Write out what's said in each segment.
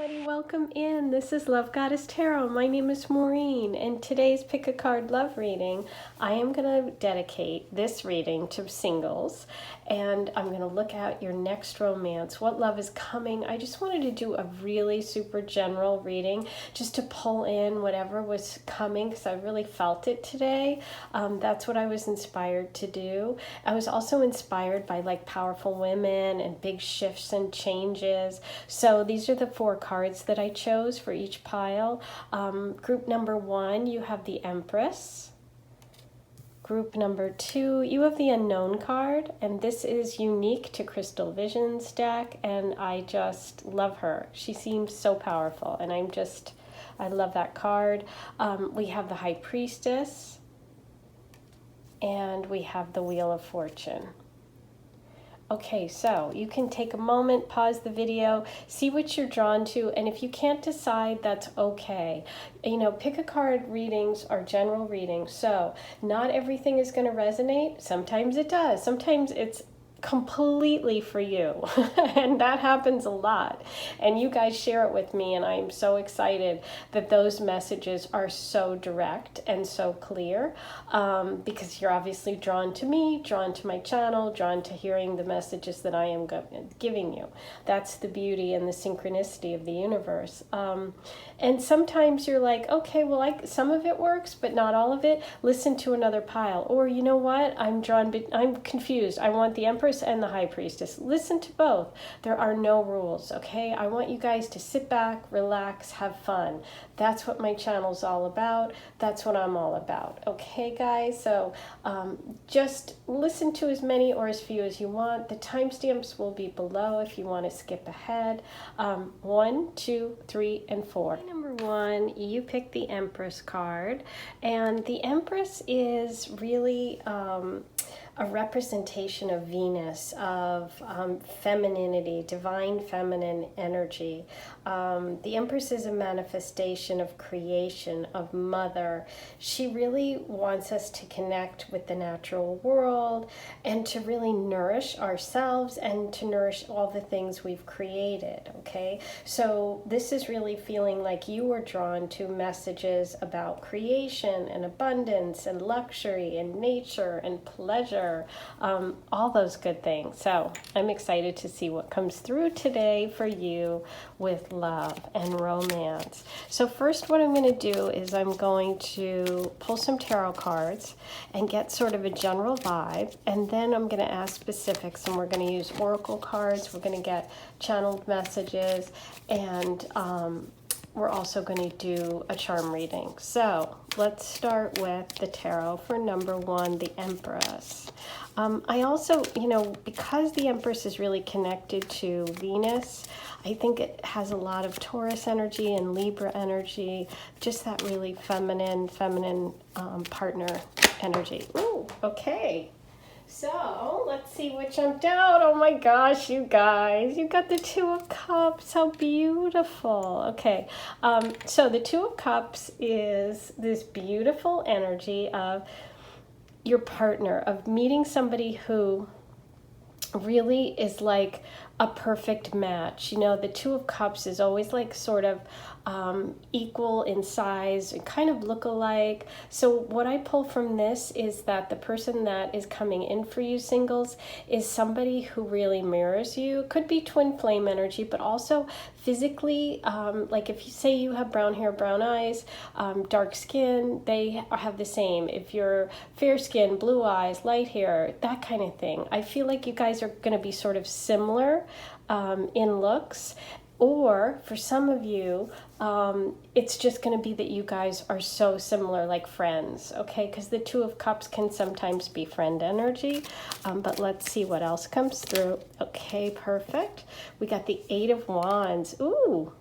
everybody, welcome in. This is Love Goddess Tarot. My name is Maureen, and today's Pick a Card Love reading, I am going to dedicate this reading to singles, and I'm going to look at your next romance, what love is coming. I just wanted to do a really super general reading just to pull in whatever was coming because I really felt it today. That's what I was inspired to do. I was also inspired by like powerful women and big shifts and changes. So these are the 4 cards that I chose for each pile. Group number 1, you have the Empress. Group number 2, you have the Unknown card, and this is unique to Crystal Vision's deck, and I just love her. She seems so powerful, and I love that card. We have the High Priestess, and we have the Wheel of Fortune. Okay, so you can take a moment, pause the video, see what you're drawn to, and if you can't decide, that's okay. You know, pick a card readings are general readings, so not everything is going to resonate. Sometimes it does. Sometimes it's completely for you and that happens a lot, and you guys share it with me, and I'm so excited that those messages are so direct and so clear, because you're obviously drawn to me, drawn to my channel, drawn to hearing the messages that I am giving you. That's the beauty and the synchronicity of the universe. And sometimes you're like, okay, well, some of it works but not all of it. Listen to another pile. Or you know what, I'm confused, I want the Empress and the High Priestess. Listen to both. There are no rules, okay? I want you guys to sit back, relax, have fun. That's what my channel's all about. That's what I'm all about, okay, guys? So just listen to as many or as few as you want. The timestamps will be below if you want to skip ahead. 1, 2, 3, and 4. Number 1, you pick the Empress card, and the Empress is really a representation of Venus, of femininity, divine feminine energy. The Empress is a manifestation of creation, of mother. She really wants us to connect with the natural world and to really nourish ourselves and to nourish all the things we've created, okay? So this is really feeling like you are drawn to messages about creation and abundance and luxury and nature and pleasure, all those good things. So I'm excited to see what comes through today for you with love and romance. So first what I'm going to do is I'm going to pull some tarot cards and get sort of a general vibe, and then I'm going to ask specifics, and we're going to use oracle cards, we're going to get channeled messages, and we're also going to do a charm reading. So let's start with the tarot for number 1, the Empress. I also, you know, because the Empress is really connected to Venus, I think it has a lot of Taurus energy and Libra energy, just that really feminine partner energy. Ooh, okay. So let's see what jumped out. Oh my gosh, you guys, you got the 2 of Cups. How beautiful. Okay, so the 2 of Cups is this beautiful energy of your partner, of meeting somebody who really is like a perfect match. You know, the 2 of Cups is always like sort of equal in size and kind of look alike. So what I pull from this is that the person that is coming in for you singles is somebody who really mirrors you. Could be twin flame energy, but also physically, like if you say you have brown hair, brown eyes, dark skin, they have the same. If you're fair skin, blue eyes, light hair, that kind of thing. I feel like you guys are going to be sort of similar in looks. Or for some of you, it's just going to be that you guys are so similar, like friends, okay? Because the 2 of Cups can sometimes be friend energy. But let's see what else comes through. Okay, perfect. We got the 8 of Wands. Ooh,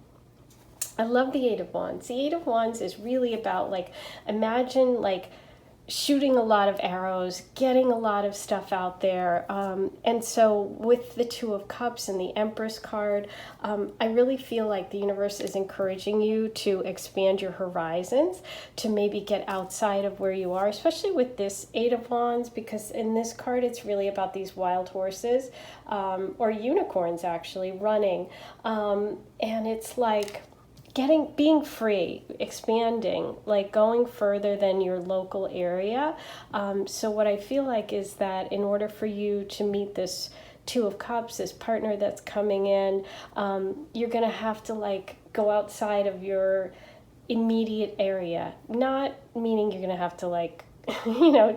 I love the 8 of Wands. The 8 of Wands is really about, like, imagine, like, shooting a lot of arrows, getting a lot of stuff out there. And so with the Two of Cups and the Empress card, I really feel like the universe is encouraging you to expand your horizons, to maybe get outside of where you are, especially with this Eight of Wands, because in this card, it's really about these wild horses, or unicorns actually, running. And it's like, being free, expanding, like going further than your local area. So what I feel like is that in order for you to meet this Two of Cups, this partner that's coming in, you're going to have to like go outside of your immediate area. Not meaning you're going to have to like,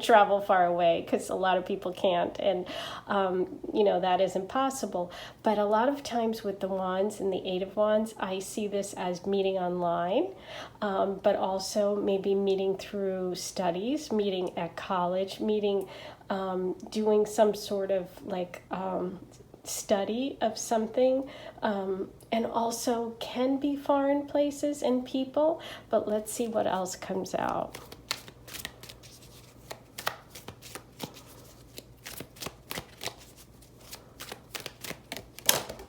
travel far away, because a lot of people can't, and that is impossible. But a lot of times with the Wands and the Eight of Wands, I see this as meeting online, but also maybe meeting through studies, meeting at college, meeting, doing some sort of like study of something, and also can be foreign places and people. But let's see what else comes out.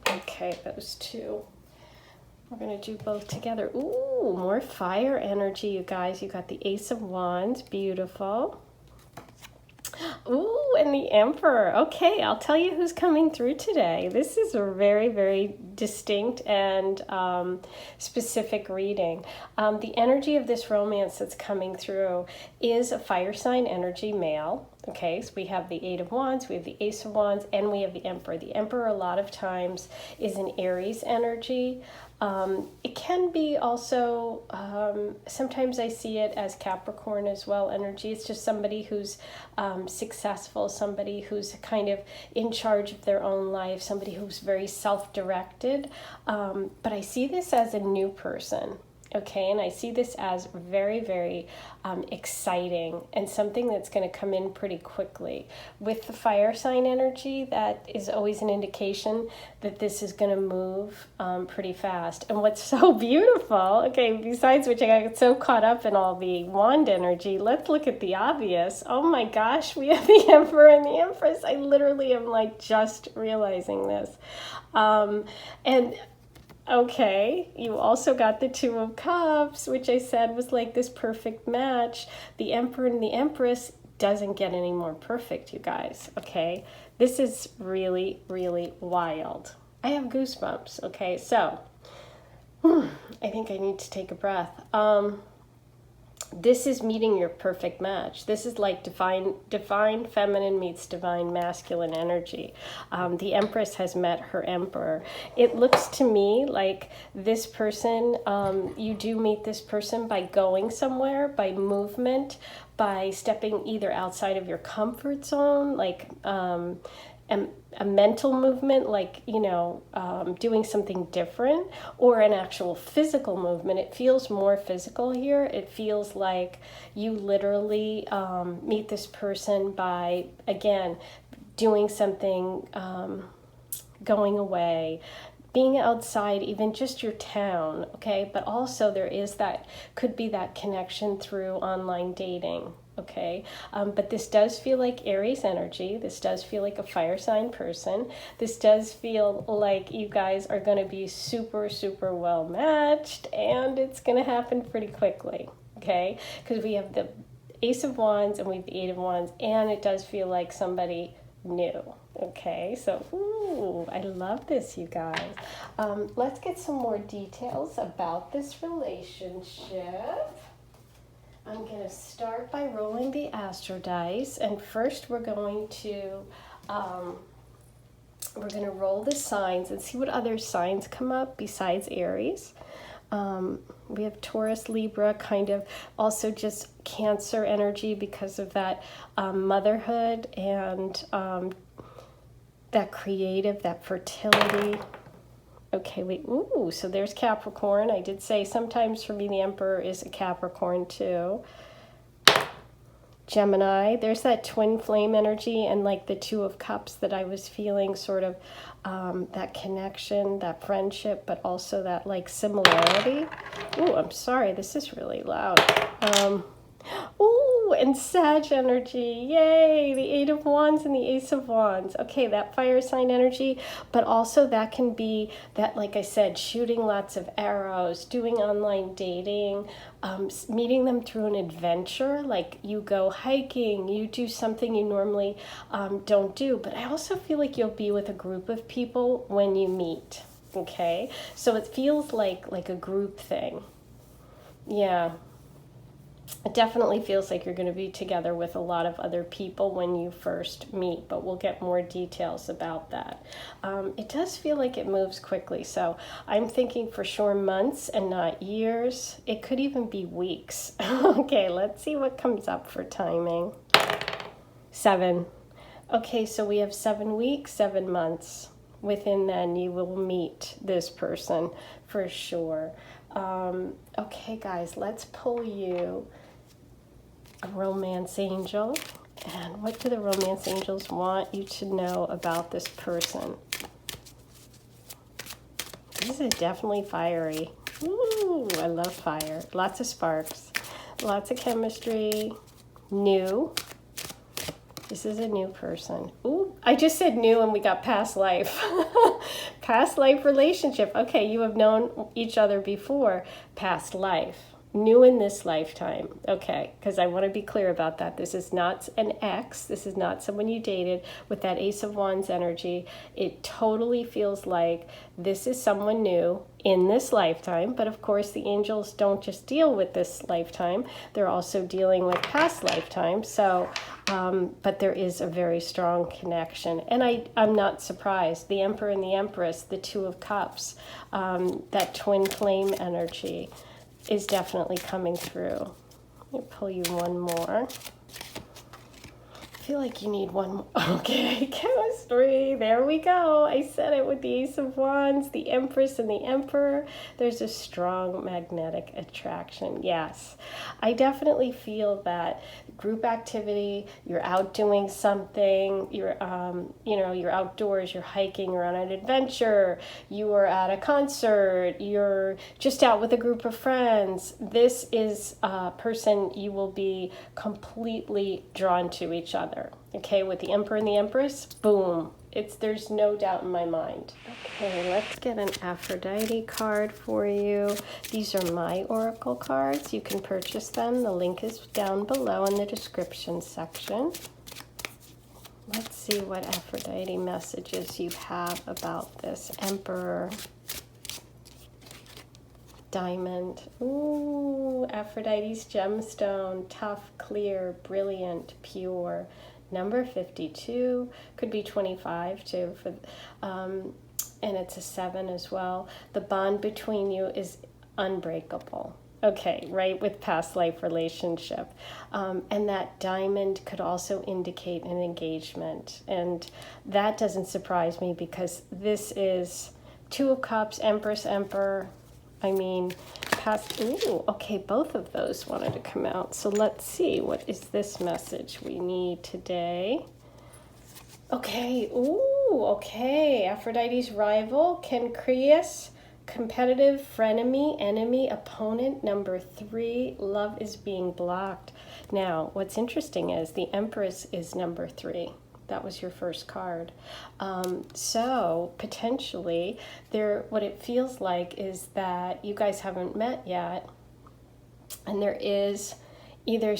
Okay, those two. We're going to do both together. Ooh, more fire energy, you guys. You got the Ace of Wands. Beautiful. Ooh, and the Emperor. Okay, I'll tell you who's coming through today. This is a very, very distinct and specific reading. The energy of this romance that's coming through is a fire sign energy, male. Okay, so we have the Eight of Wands, we have the Ace of Wands, and we have the Emperor. The Emperor a lot of times is an Aries energy. It can be also, sometimes I see it as Capricorn as well energy. It's just somebody who's successful, somebody who's kind of in charge of their own life, somebody who's very self-directed. But I see this as a new person. Okay, and I see this as very, very exciting and something that's going to come in pretty quickly. With the fire sign energy, that is always an indication that this is going to move pretty fast. And what's so beautiful, okay, besides which I got so caught up in all the wand energy, let's look at the obvious. Oh my gosh, we have the Emperor and the Empress. I literally am like just realizing this. And okay, you also got the Two of Cups, which I said was like this perfect match. The Emperor and the Empress doesn't get any more perfect, you guys, okay? This is really, really wild. I have goosebumps, okay? So, I think I need to take a breath. This is meeting your perfect match. This is like divine feminine meets divine masculine energy. The Empress has met her Emperor. It looks to me like this person, you do meet this person by going somewhere, by movement, by stepping either outside of your comfort zone, like a mental movement, like, doing something different, or an actual physical movement. It feels more physical here. It feels like you literally meet this person by, again, doing something, going away, being outside, even just your town, okay? But also there is that, could be that connection through online dating. Okay, but this does feel like Aries energy. This does feel like a fire sign person. This does feel like you guys are going to be super, super well matched, and it's going to happen pretty quickly. Okay, because we have the Ace of Wands and we have the Eight of Wands, and it does feel like somebody new. Okay, so ooh, I love this, you guys. Let's get some more details about this relationship. I'm going to start by rolling the astro dice, and first we're going to roll the signs and see what other signs come up besides Aries. We have Taurus, Libra, kind of also just Cancer energy because of that motherhood and that creative, that fertility. Okay, wait, ooh, so there's Capricorn. I did say sometimes for me the Emperor is a Capricorn too. Gemini, there's that twin flame energy and like the Two of Cups that I was feeling, sort of that connection, that friendship, but also that like similarity. Ooh, I'm sorry, this is really loud. Ooh, Ooh, and Sag energy. Yay, the Eight of Wands and the Ace of Wands. Okay, that fire sign energy, but also that can be that, like I said, shooting lots of arrows, doing online dating, meeting them through an adventure, like you go hiking, you do something you normally don't do. But I also feel like you'll be with a group of people when you meet. Okay, so it feels like a group thing. Yeah. It definitely feels like you're going to be together with a lot of other people when you first meet, but we'll get more details about that. It does feel like it moves quickly, so I'm thinking for sure months and not years. It could even be weeks. Okay, let's see what comes up for timing. 7. Okay, so we have 7 weeks, 7 months. Within then, you will meet this person for sure. Okay, guys, let's pull you a romance angel. And what do the romance angels want you to know about this person? This is definitely fiery. Ooh, I love fire. Lots of sparks. Lots of chemistry. New. This is a new person. Ooh, I just said new and we got past life. Past life relationship. Okay, you have known each other before. Past life. New in this lifetime. Okay, because I want to be clear about that. This is not an ex. This is not someone you dated with that Ace of Wands energy. It totally feels like this is someone new in this lifetime. But of course, the angels don't just deal with this lifetime. They're also dealing with past lifetimes. So, but there is a very strong connection. And I'm not surprised. The Emperor and the Empress, the Two of Cups, that twin flame energy is definitely coming through. Let me pull you one more. I feel like you need one more. Okay, chemistry. There we go. I said it with the Ace of Wands, the Empress, and the Emperor. There's a strong magnetic attraction. Yes, I definitely feel that group activity. You're out doing something. You're, you're outdoors. You're hiking. You're on an adventure. You are at a concert. You're just out with a group of friends. This is a person you will be completely drawn to each other. Okay, with the Emperor and the Empress, boom. There's no doubt in my mind. Okay, let's get an Aphrodite card for you. These are my oracle cards. You can purchase them. The link is down below in the description section. Let's see what Aphrodite messages you have about this Emperor. Diamond. Ooh, Aphrodite's gemstone. Tough, clear, brilliant, pure. Number 52. Could be 25 too. And it's a 7 as well. The bond between you is unbreakable. Okay, right, with past life relationship. And that diamond could also indicate an engagement. And that doesn't surprise me because this is Two of Cups, Empress, Emperor. I mean, past, ooh, okay, both of those wanted to come out. So let's see, what is this message we need today? Okay, ooh, okay, Aphrodite's rival, Cancreus, competitive, frenemy, enemy, opponent, number 3, love is being blocked. Now, what's interesting is the Empress is number 3. That was your first card. So potentially what it feels like is that you guys haven't met yet. And there is either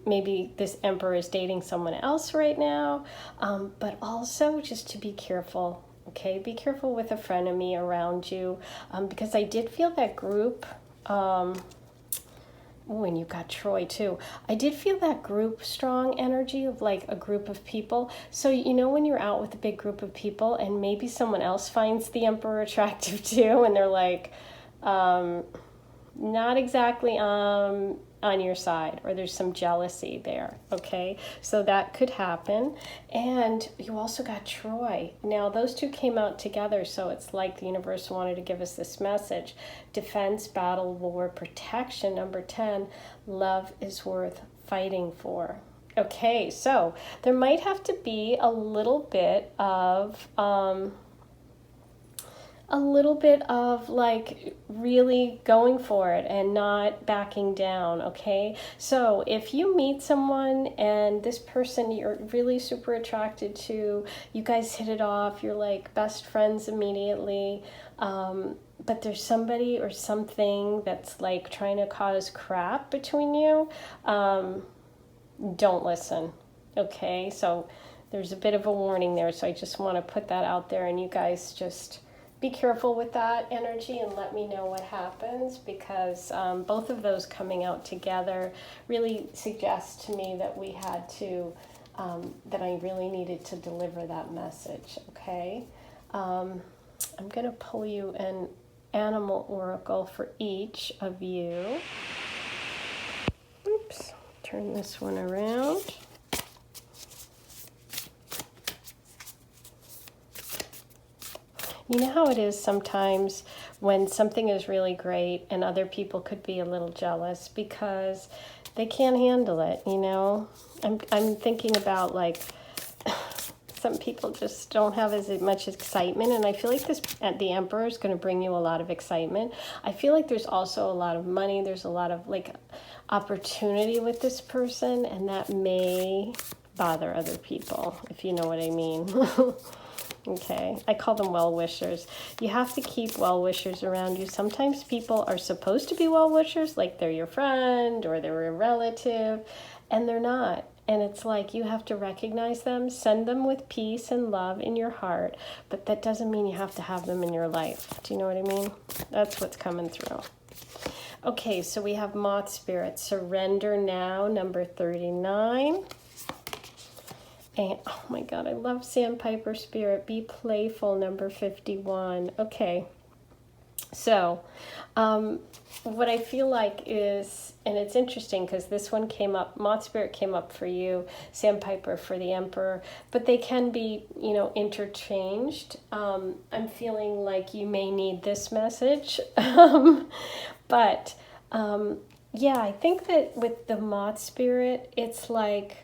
maybe this Emperor is dating someone else right now. But also just to be careful. Okay, be careful with a frenemy around you. Because I did feel that group, oh, and you got Troy too. I did feel that group strong energy of like a group of people. So, when you're out with a big group of people and maybe someone else finds the Emperor attractive too, and they're like, not exactly on your side, or there's some jealousy there, okay? So that could happen. And you also got Troy. Now, those two came out together, so it's like the universe wanted to give us this message. Defense, battle, war, protection. Number 10, love is worth fighting for. Okay, so there might have to be a little bit of a little bit of like really going for it and not backing down, okay? So if you meet someone and this person you're really super attracted to, you guys hit it off, you're like best friends immediately, but there's somebody or something that's like trying to cause crap between you, don't listen, okay? So there's a bit of a warning there, so I just want to put that out there, and you guys just be careful with that energy and let me know what happens, because both of those coming out together really suggests to me that we had to, that I really needed to deliver that message, okay? I'm going to pull you an animal oracle for each of you. Oops, turn this one around. You know how it is sometimes when something is really great and other people could be a little jealous because they can't handle it, you know? I'm thinking about like some people just don't have as much excitement, and I feel like this the Emperor is going to bring you a lot of excitement. I feel like there's also a lot of money, there's a lot of like opportunity with this person, and that may bother other people, if you know what I mean. Okay, I call them well-wishers. You have to keep well-wishers around you. Sometimes people are supposed to be well-wishers, like they're your friend or they're a relative, and they're not. And it's like you have to recognize them, send them with peace and love in your heart, but that doesn't mean you have to have them in your life. Do you know what I mean? That's what's coming through. Okay, so we have Moth Spirit, Surrender Now, number 39. And, oh my God, I love Sandpiper Spirit, Be Playful, number 51. Okay, so what I feel like is, and it's interesting because this one came up, Moth Spirit came up for you, Sandpiper for the Emperor, but they can be, you know, interchanged. I'm feeling like you may need this message, but yeah, I think that with the Moth Spirit, it's like,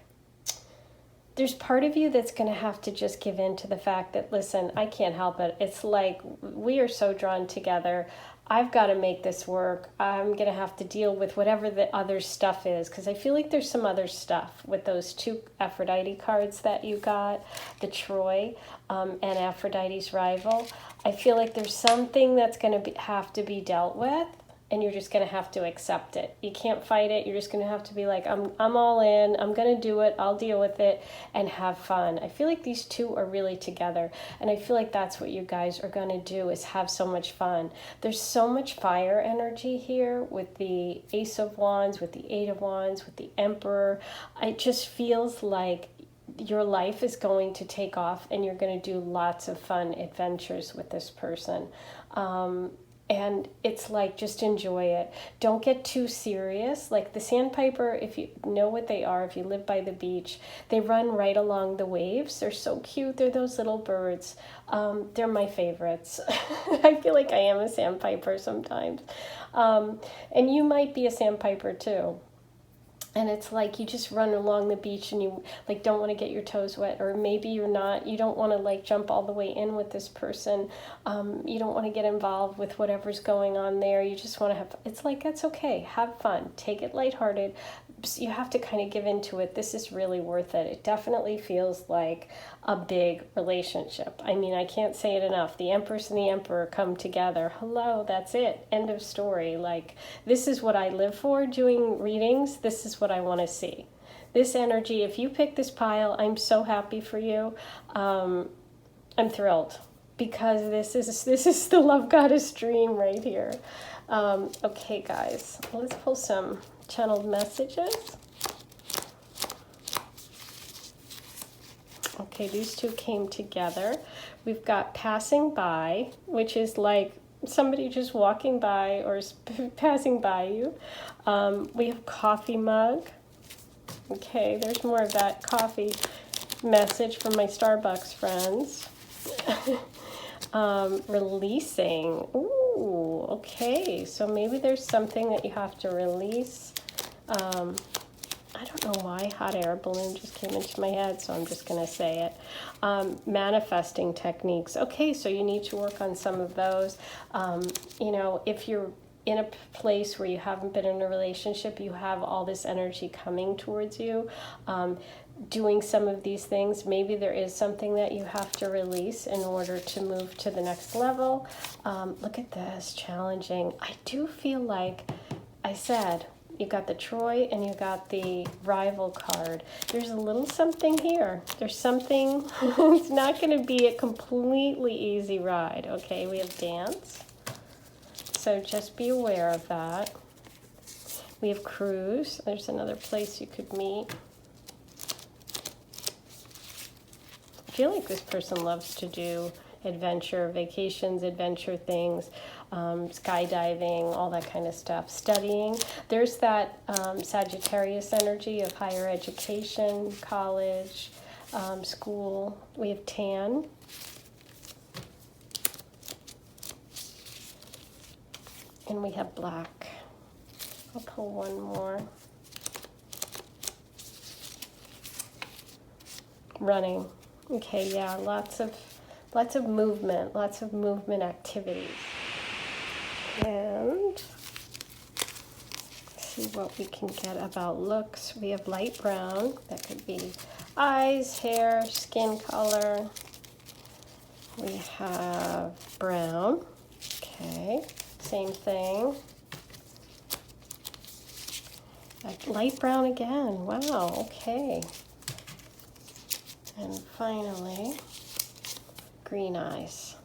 there's part of you that's going to have to just give in to the fact that, listen, I can't help it. It's like we are so drawn together. I've got to make this work. I'm going to have to deal with whatever the other stuff is, because I feel like there's some other stuff with those two Aphrodite cards that you got, the Troy and Aphrodite's rival. I feel like there's something that's going to have to be dealt with, and you're just going to have to accept it. You can't fight it. You're just going to have to be like, I'm all in. I'm going to do it. I'll deal with it and have fun. I feel like these two are really together. And I feel like that's what you guys are going to do, is have so much fun. There's so much fire energy here with the Ace of Wands, with the Eight of Wands, with the Emperor. It just feels like your life is going to take off and you're going to do lots of fun adventures with this person. And it's like, just enjoy it. Don't get too serious. Like the Sandpiper, if you know what they are, if you live by the beach, they run right along the waves. They're so cute. They're those little birds. They're my favorites. I feel like I am a Sandpiper sometimes. And you might be a Sandpiper too. And it's like you just run along the beach and you like don't want to get your toes wet, or maybe you don't want to like jump all the way in with this person. You don't want to get involved with whatever's going on there. You just want to have, it's like, that's okay. Have fun. Take it lighthearted. You have to kind of give into it. This is really worth it. It definitely feels like a big relationship. I mean, I can't say it enough. The Empress and the Emperor come together. Hello, that's it. End of story. Like, this is what I live for, doing readings. This is what I want to see. This energy, if you pick this pile, I'm so happy for you. I'm thrilled, because this is the Love Goddess dream right here. Okay, guys, let's pull some channeled messages. Okay, these two came together. We've got Passing By, which is like somebody just walking by or passing by you. We have Coffee Mug. Okay, there's more of that coffee message from my Starbucks friends. Releasing. Ooh, okay, so maybe there's something that you have to release. I don't know why hot air balloon just came into my head, so I'm just going to say it. Manifesting techniques. Okay, so you need to work on some of those. You know, if you're in a place where you haven't been in a relationship, you have all this energy coming towards you. Doing some of these things, maybe there is something that you have to release in order to move to the next level. Look at this, challenging. I do feel like I said, you got the Troy and you got the Rival card. There's a little something here. There's something, it's not going to be a completely easy ride, okay? We have Dance. So just be aware of that. We have Cruise. There's another place you could meet. I feel like this person loves to do adventure, vacations, adventure things, skydiving, all that kind of stuff. Studying. There's that Sagittarius energy of higher education, college, school. We have Tan. And we have Black. I'll pull one more. Running. Okay, yeah, lots of movement, activities. And see what we can get about looks. We have light brown. That could be eyes, hair, skin color. We have brown. Okay, same thing. Light brown again. Wow, okay. And finally, green eyes.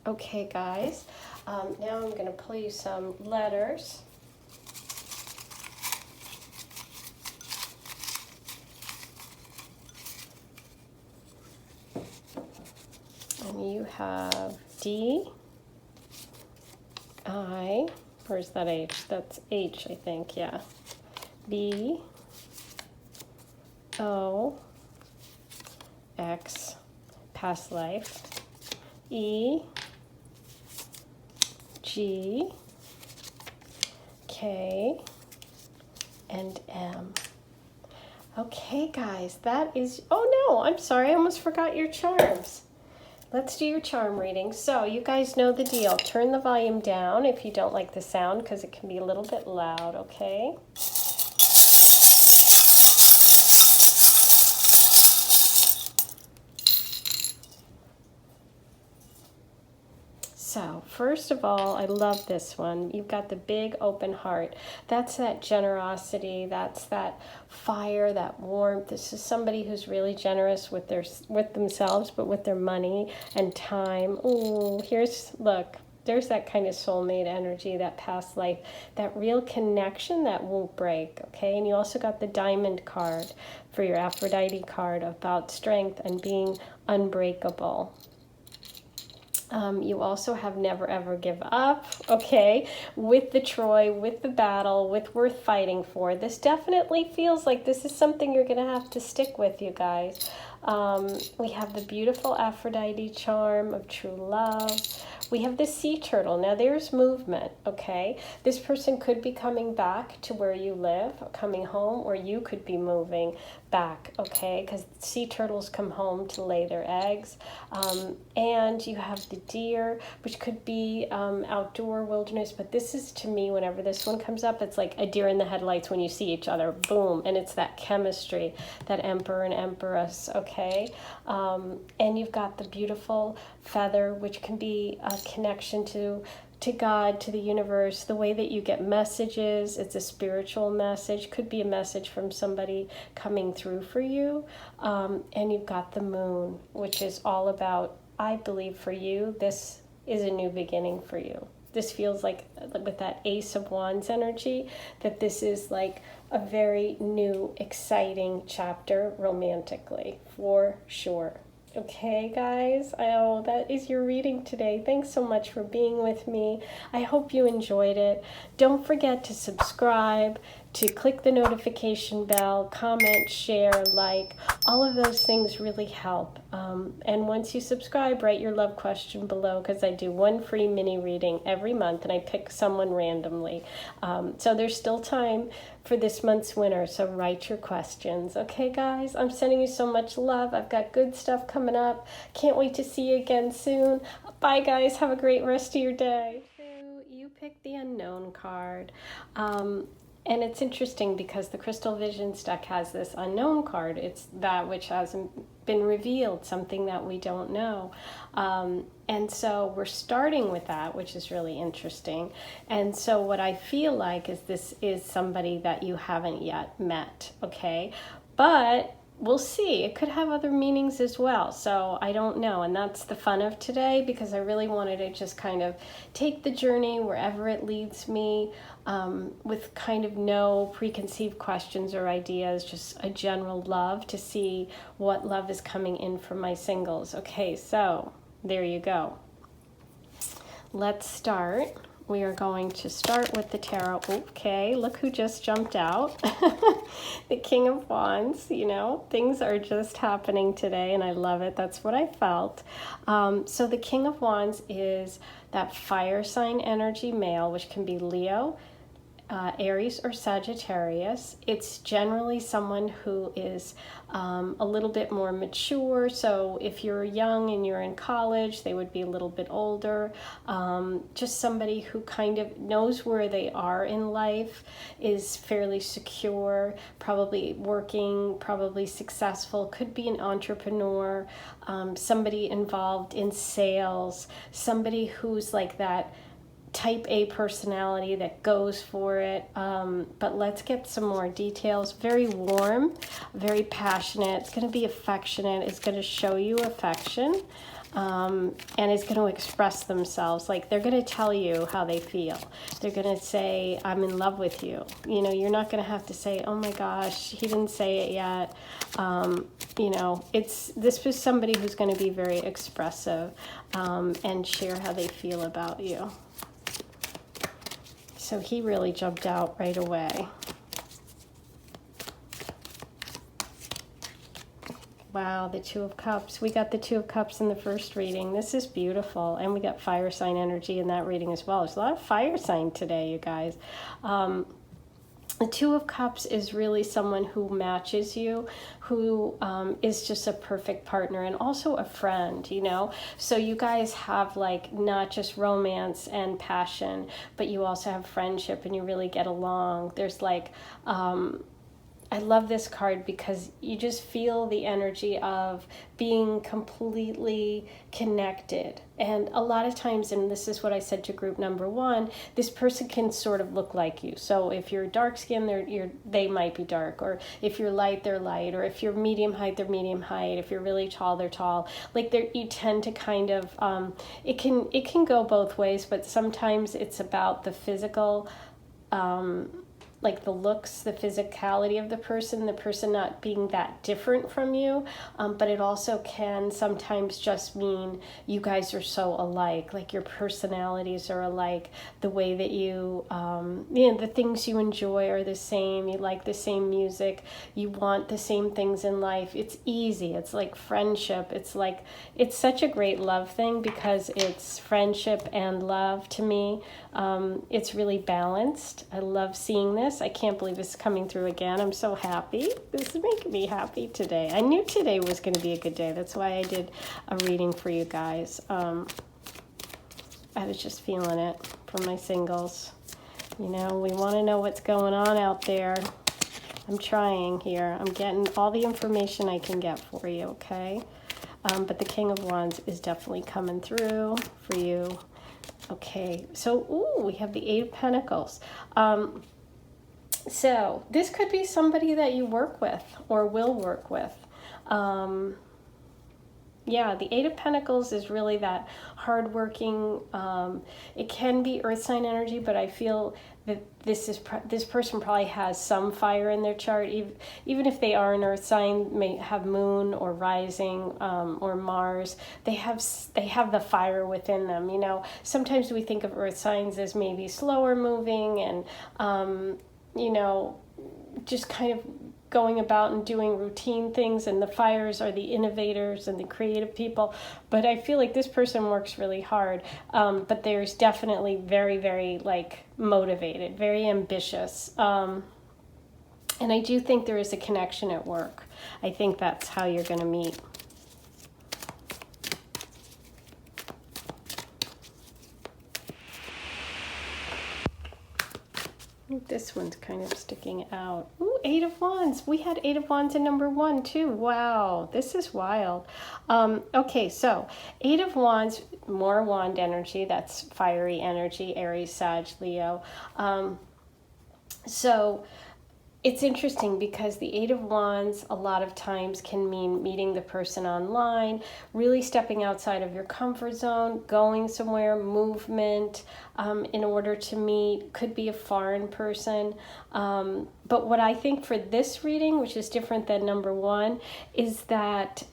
Okay, guys. Now I'm going to pull you some letters. And you have D, I, where's that H? That's H, I think, yeah. B, O, X, past life, E, G, K, and M. Okay, guys, that is, oh no, I'm sorry, I almost forgot your charms. Let's do your charm reading. So you guys know the deal. Turn the volume down if you don't like the sound because it can be a little bit loud, okay? So, first of all, I love this one. You've got the big open heart. That's that generosity, that's that fire, that warmth. This is somebody who's really generous with themselves, but with their money and time. Ooh, look, there's that kind of soulmate energy, that past life, that real connection that won't break, okay? And you also got the diamond card for your Aphrodite card about strength and being unbreakable. You also have never ever give up, okay, with the Troy, with the battle, with worth fighting for. This definitely feels like this is something you're going to have to stick with, you guys. We have the beautiful Aphrodite charm of true love. We have the sea turtle. Now there's movement, okay? This person could be coming back to where you live, coming home, or you could be moving back, okay? Because sea turtles come home to lay their eggs. And you have the deer, which could be outdoor wilderness, but this is, to me, whenever this one comes up, it's like a deer in the headlights when you see each other, boom, and it's that chemistry, that emperor and empress, okay? And you've got the beautiful feather, which can be a connection to God, to the universe, the way that you get messages. It's a spiritual message, could be a message from somebody coming through for you. And you've got the moon, which is all about, I believe for you, this is a new beginning for you. This feels like, with that Ace of Wands energy, that this is like a very new, exciting chapter romantically, for sure. Okay, guys, oh, that is your reading today. Thanks so much for being with me. I hope you enjoyed it. Don't forget to subscribe, to click the notification bell, comment, share, like. All of those things really help. And once you subscribe, write your love question below, because I do one free mini reading every month, and I pick someone randomly. So there's still time for this month's winner, so write your questions. Okay, guys, I'm sending you so much love. I've got good stuff coming up. Can't wait to see you again soon. Bye, guys. Have a great rest of your day. You picked the unknown card. And it's interesting because the Crystal Visions deck has this unknown card. It's that which hasn't been revealed, something that we don't know. And so we're starting with that, which is really interesting. And so what I feel like is this is somebody that you haven't yet met, okay? But we'll see. It could have other meanings as well. So I don't know. And that's the fun of today, because I really wanted to just kind of take the journey wherever it leads me, with kind of no preconceived questions or ideas, just a general love to see what love is coming in from my singles. Okay, so there you go. Let's start. We are going to start with the tarot. Okay, look who just jumped out. The King of Wands. You know, things are just happening today, and I love it. That's what I felt. So the King of Wands is that fire sign energy male, which can be Leo, Aries, or Sagittarius. It's generally someone who is a little bit more mature. So if you're young and you're in college, they would be a little bit older. Just somebody who kind of knows where they are in life, is fairly secure, probably working, probably successful, could be an entrepreneur, somebody involved in sales, somebody who's like that type A personality that goes for it. But let's get some more details. Very warm, very passionate. It's going to be affectionate. It's going to show you affection, and it's going to express themselves. Like, they're going to tell you how they feel. They're going to say, I'm in love with you. You know, you're not going to have to say, oh my gosh, he didn't say it yet. You know, this was somebody who's going to be very expressive, and share how they feel about you. So he really jumped out right away. Wow, the Two of Cups. We got the Two of Cups in the first reading. This is beautiful. And we got fire sign energy in that reading as well. There's a lot of fire sign today, you guys. The Two of Cups is really someone who matches you, who is just a perfect partner, and also a friend, you know? So you guys have like not just romance and passion, but you also have friendship, and you really get along. There's like, I love this card because you just feel the energy of being completely connected. And a lot of times, and this is what I said to group number one, this person can sort of look like you. So if you're dark skinned, they might be dark, or if you're light, they're light, or if you're medium height, they're medium height. If you're really tall, they're tall. Like you tend to kind of, it can go both ways, but sometimes it's about the physical, like the looks, the physicality of the person not being that different from you, but it also can sometimes just mean you guys are so alike, like your personalities are alike, the way that you know, the things you enjoy are the same, you like the same music, you want the same things in life. It's easy. It's like friendship. It's such a great love thing because it's friendship and love to me. It's really balanced. I love seeing this. I can't believe this is coming through again. I'm so happy. This is making me happy today. I knew today was going to be a good day. That's why I did a reading for you guys. I was just feeling it for my singles. You know, we want to know what's going on out there. I'm trying here. I'm getting all the information I can get for you, okay? But the King of Wands is definitely coming through for you. Okay, so, ooh, we have the Eight of Pentacles. So this could be somebody that you work with or will work with. Yeah, the Eight of Pentacles is really that hardworking. It can be earth sign energy, but I feel that this person probably has some fire in their chart. Even if they are an earth sign, may have moon or rising or Mars. They have the fire within them. You know, sometimes we think of earth signs as maybe slower moving and just kind of going about and doing routine things, and the fires are the innovators and the creative people. But I feel like this person works really hard, but there's definitely very, very motivated, very ambitious. And I do think there is a connection at work. I think that's how you're going to meet. This one's kind of sticking out. Ooh, 8 of Wands. We had 8 of Wands in number 1 too. Wow, this is wild. Okay, so 8 of Wands, more wand energy. That's fiery energy, Aries, Sag, Leo. So it's interesting because the 8 of Wands a lot of times can mean meeting the person online, really stepping outside of your comfort zone, going somewhere, movement in order to meet. Could be a foreign person. But what I think for this reading, which is different than number 1, is that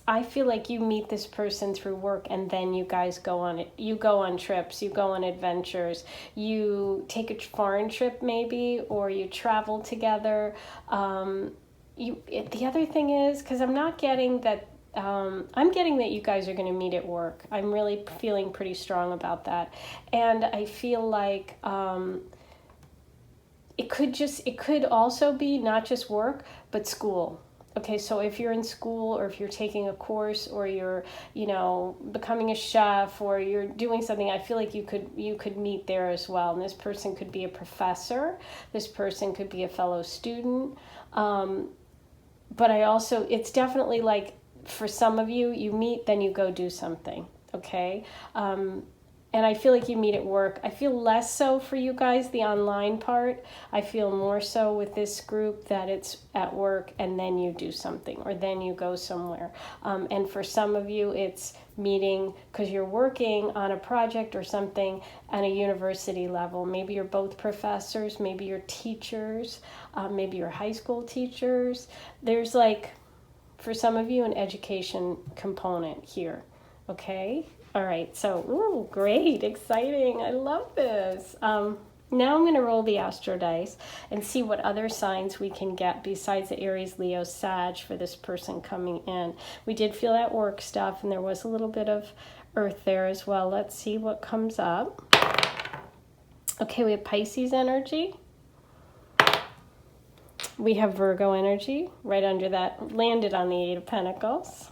I feel like you meet this person through work, and then you guys go on it. You go on trips, you go on adventures, you take a foreign trip maybe, or you travel together. The other thing is, because I'm not getting that, I'm getting that you guys are going to meet at work. I'm really feeling pretty strong about that. And I feel like it could also be not just work, but school. Okay, so if you're in school, or if you're taking a course, or you're, becoming a chef, or you're doing something, I feel like you could meet there as well. And this person could be a professor. This person could be a fellow student. But it's definitely like, for some of you, you meet, then you go do something. Okay. And I feel like you meet at work. I feel less so for you guys, the online part. I feel more so with this group that it's at work and then you do something, or then you go somewhere. And for some of you, it's meeting because you're working on a project or something at a university level. Maybe you're both professors, maybe you're teachers, maybe you're high school teachers. There's for some of you, an education component here. Okay? All right, so, ooh, great, exciting. I love this. Now I'm going to roll the Astro Dice and see what other signs we can get besides the Aries, Leo, Sag for this person coming in. We did feel that work stuff, and there was a little bit of Earth there as well. Let's see what comes up. Okay, we have Pisces energy. We have Virgo energy right under that, landed on the 8 of Pentacles.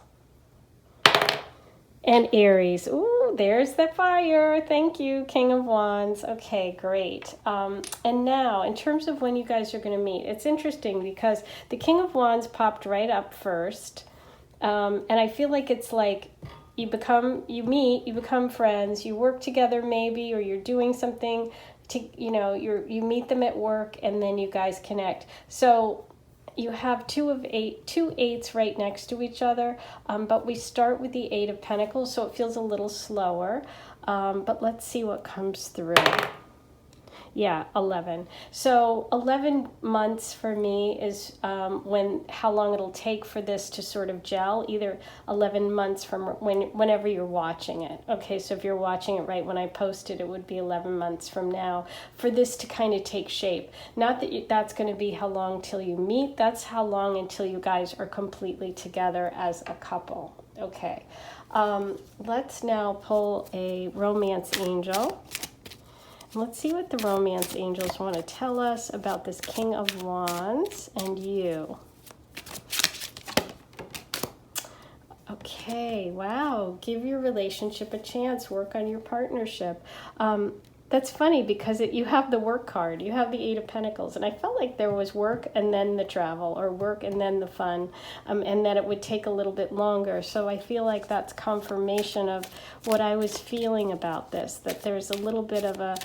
And Aries. Ooh, there's the fire. Thank you, King of Wands. Okay, great. And now, in terms of when you guys are going to meet, it's interesting because the King of Wands popped right up first. And I feel like it's like you meet, you become friends, you work together maybe, or you're doing something you meet them at work, and then you guys connect. So you have two 8s right next to each other, but we start with the 8 of Pentacles, so it feels a little slower. But let's see what comes through. Yeah, 11. So 11 months for me is how long it'll take for this to sort of gel, either 11 months from whenever you're watching it. Okay, so if you're watching it right when I post it, it would be 11 months from now for this to kind of take shape. Not that that's going to be how long till you meet, that's how long until you guys are completely together as a couple. Okay, let's now pull a romance angel. Let's see what the romance angels want to tell us about this King of Wands and you. Okay, wow. Give your relationship a chance. Work on your partnership. That's funny because you have the work card. You have the 8 of Pentacles. And I felt like there was work and then the travel, or work and then the fun, and that it would take a little bit longer. So I feel like that's confirmation of what I was feeling about this, that there's a little bit of a,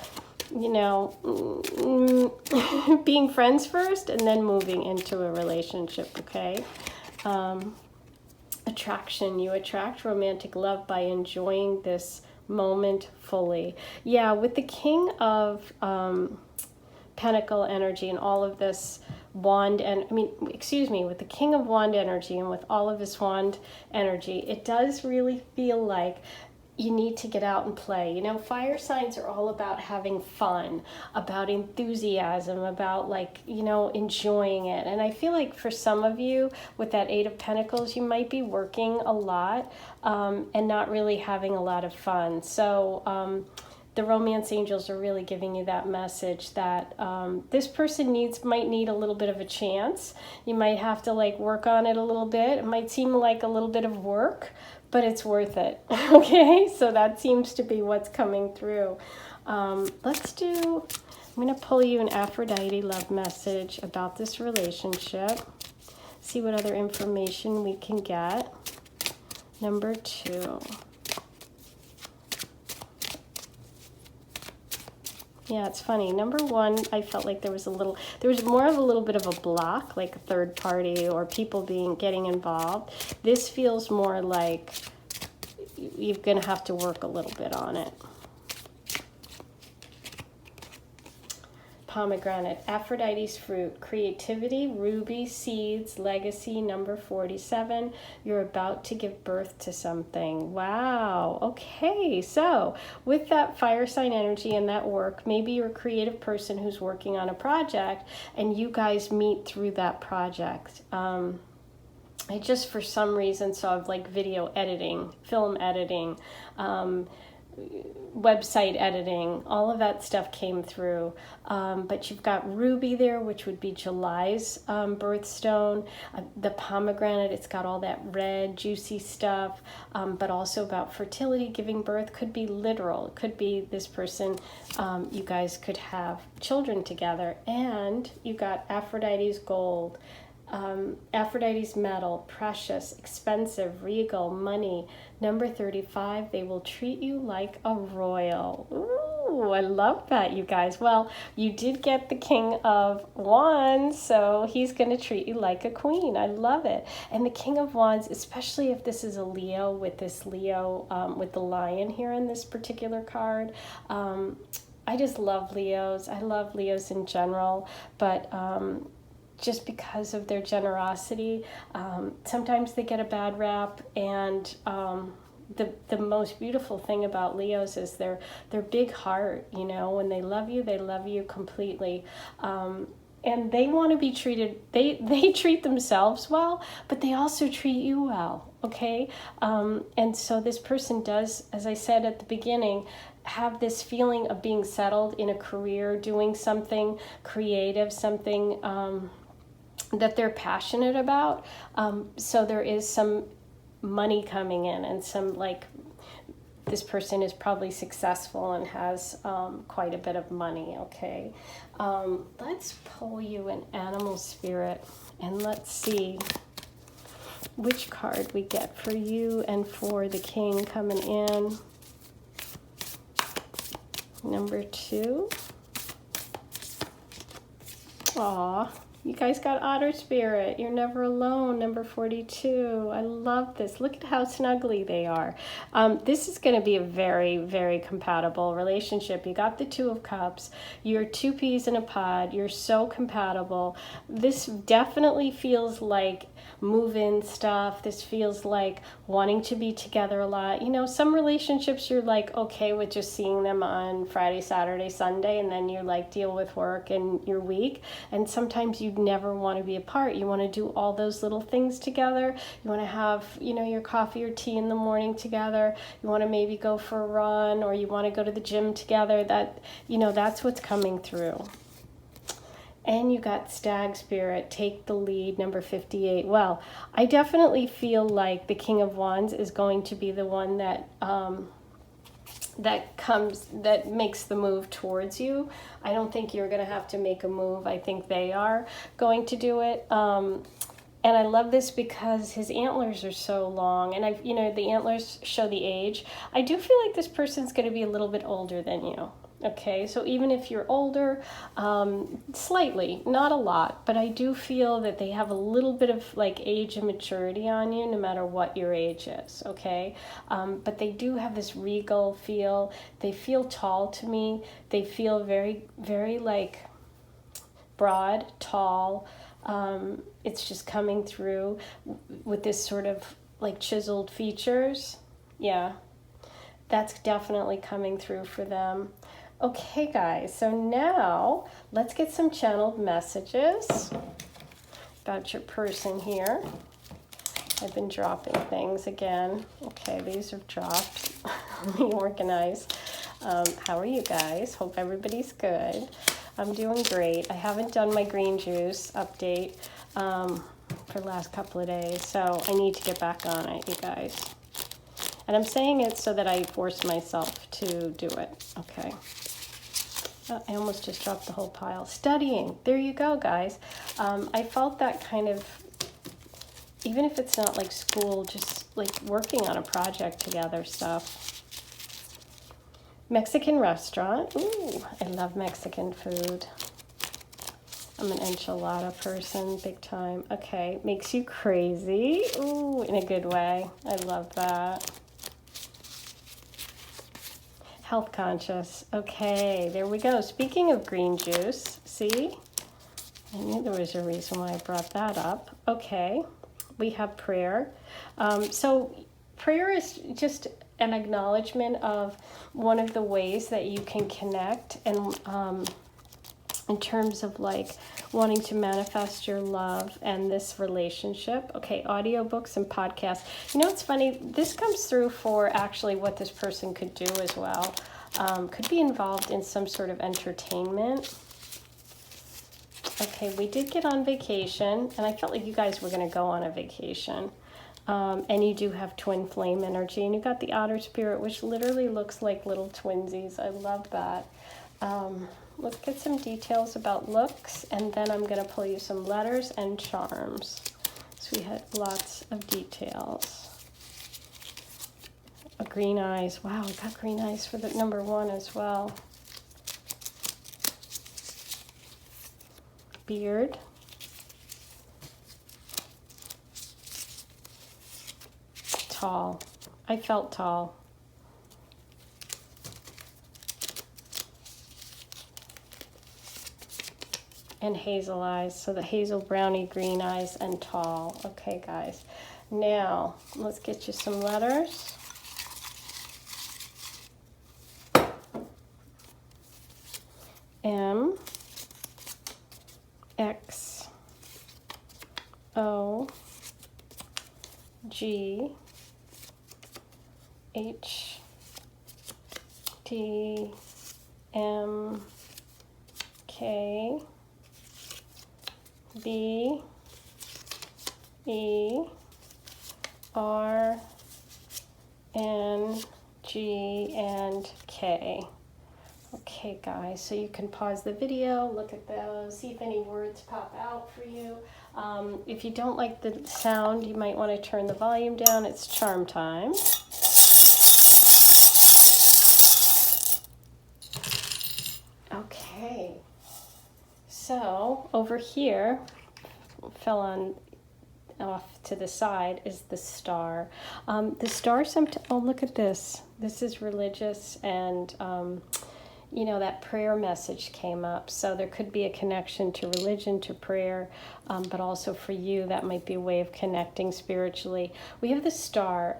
being friends first and then moving into a relationship, okay? Attraction. You attract romantic love by enjoying this moment fully. Yeah, with the King of Pentacle energy and all of this wand, with the King of Wand energy and with all of this wand energy, it does really feel like you need to get out and play. You know, fire signs are all about having fun, about enthusiasm, about like, you know, enjoying it. And I feel like for some of you with that Eight of Pentacles, you might be working a lot and not really having a lot of fun. So the romance angels are really giving you that message that this person might need a little bit of a chance. You might have to like work on it a little bit. It might seem like a little bit of work, but it's worth it. Okay, so that seems to be what's coming through. I'm going to pull you an Aphrodite love message about this relationship. See what other information we can get. Number 2. Yeah, it's funny. Number 1, I felt like there was more of a little bit of a block, like a third party or people getting involved. This feels more like you're going to have to work a little bit on it. Pomegranate, Aphrodite's fruit, creativity, ruby, seeds, legacy, number 47. You're about to give birth to something. Wow. Okay. So with that fire sign energy and that work, maybe you're a creative person who's working on a project and you guys meet through that project. I just, for some reason, saw like video editing, film editing, website editing, all of that stuff came through. But you've got ruby there, which would be July's birthstone. The pomegranate, it's got all that red, juicy stuff, but also about fertility, giving birth. Could be literal. It could be this person, you guys could have children together. And you got Aphrodite's gold, Aphrodite's metal, precious, expensive, regal, money. Number 35, they will treat you like a royal. Ooh, I love that, you guys. Well, you did get the King of Wands, so he's going to treat you like a queen. I love it. And the King of Wands, especially if this is a Leo, with this Leo, with the lion here in this particular card. I just love Leos. I love Leos in general, but just because of their generosity, sometimes they get a bad rap, and the most beautiful thing about Leos is their big heart. You know, when they love you completely, and they want to be treated. They treat themselves well, but they also treat you well. Okay, and so this person does, as I said at the beginning, have this feeling of being settled in a career, doing something creative, something that they're passionate about. So there is some money coming in, and some, like, this person is probably successful and has quite a bit of money. Okay, let's pull you an animal spirit, and let's see which card we get for you and for the king coming in. Number 2. Aw. You guys got Otter Spirit. You're never alone. Number 42. I love this. Look at how snuggly they are. This is going to be a very, very compatible relationship. You got the Two of Cups. You're 2 peas in a pod. You're so compatible. This definitely feels like move-in stuff. This feels like wanting to be together a lot. You know, some relationships you're like okay with just seeing them on Friday, Saturday, Sunday, and then you like deal with work and your week. And sometimes you never want to be apart. You want to do all those little things together. You want to have, you know, your coffee or tea in the morning together. You want to maybe go for a run, or you want to go to the gym together. That, you know, that's what's coming through. And you got Stag Spirit, take the lead, number 58. Well, I definitely feel like the King of Wands is going to be the one that that makes the move towards you. I don't think you're going to have to make a move. I think they are going to do it. And I love this because his antlers are so long, and you know, the antlers show the age. I do feel like this person's going to be a little bit older than you. Okay, so even if you're older, slightly, not a lot, but I do feel that they have a little bit of like age and maturity on you, no matter what your age is. Okay, but they do have this regal feel. They feel tall to me. They feel very, very like broad, tall. It's just coming through with this sort of like chiseled features. Yeah. That's definitely coming through for them. Okay, guys, so now let's get some channeled messages about your person here. I've been dropping things again. Okay, these have dropped. Let me organize. How are you guys? Hope everybody's good. I'm doing great. I haven't done my green juice update for the last couple of days, so I need to get back on it, you guys. And I'm saying it so that I force myself to do it. Okay. I almost just dropped the whole pile. Studying. There you go, guys. I felt that kind of, even if it's not like school, just like working on a project together stuff. Mexican restaurant. Ooh, I love Mexican food. I'm an enchilada person, big time. Okay, makes you crazy. Ooh, in a good way. I love that. Health conscious. Okay, there we go. Speaking of green juice, see? I knew there was a reason why I brought that up. Okay, we have prayer. So prayer is just an acknowledgement of one of the ways that you can connect, and in terms of like wanting to manifest your love and this relationship. Okay, audiobooks and podcasts. You know, it's funny, this comes through for actually what this person could do as well. Could be involved in some sort of entertainment. Okay, we did get on vacation, and I felt like you guys were going to go on a vacation. And you do have twin flame energy, and you got the otter spirit, which literally looks like little twinsies. I love that. Let's get some details about looks, and then I'm going to pull you some letters and charms. So we had lots of details. Green eyes. Wow, we got green eyes for the number 1 as well. Beard. Tall. I felt tall. And hazel eyes. So the hazel, brownie, green eyes, and tall. Okay, guys. Now, let's get you some letters. M, X, O, G, H, T, M, K, B, E, R, N, G, and K. Okay, guys, so you can pause the video, look at those, see if any words pop out for you. If you don't like the sound, you might want to turn the volume down. It's charm time. Okay, so over here, fell on off to the side, is the star. The star, oh, look at this. This is religious, and you know, that prayer message came up. So there could be a connection to religion, to prayer, but also for you, that might be a way of connecting spiritually. We have the star.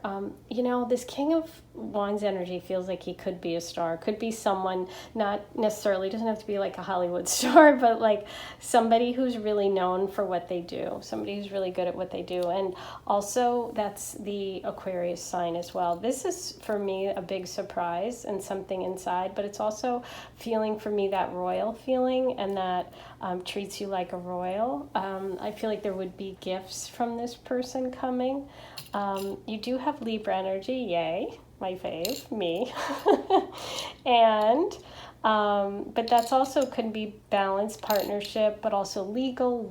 You know, this King of Wands energy feels like he could be a star. Could be someone, not necessarily, doesn't have to be like a Hollywood star, but like somebody who's really known for what they do. Somebody who's really good at what they do. And also, that's the Aquarius sign as well. This is, for me, a big surprise and something inside, but it's also feeling for me that royal feeling, and that treats you like a royal. I feel like there would be gifts from this person coming. You do have Libra energy, yay, my fave, me. And but that's also could be balanced partnership, but also legal,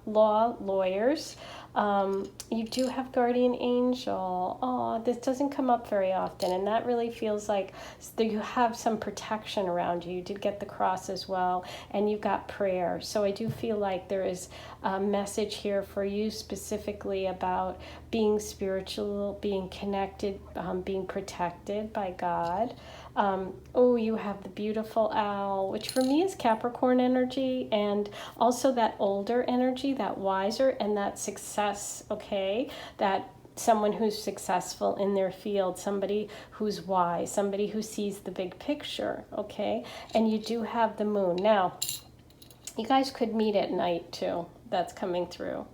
lawyers. You do have guardian angel. Oh, this doesn't come up very often, and that really feels like you have some protection around you. You did get the cross as well, and you got prayer. So I do feel like there is a message here for you specifically about being spiritual, being connected, being protected by God. Oh, you have the beautiful owl, which for me is Capricorn energy, and also that older energy, that wiser, and that success, okay? That someone who's successful in their field, somebody who's wise, somebody who sees the big picture, okay? And you do have the moon. Now, you guys could meet at night too. That's coming through.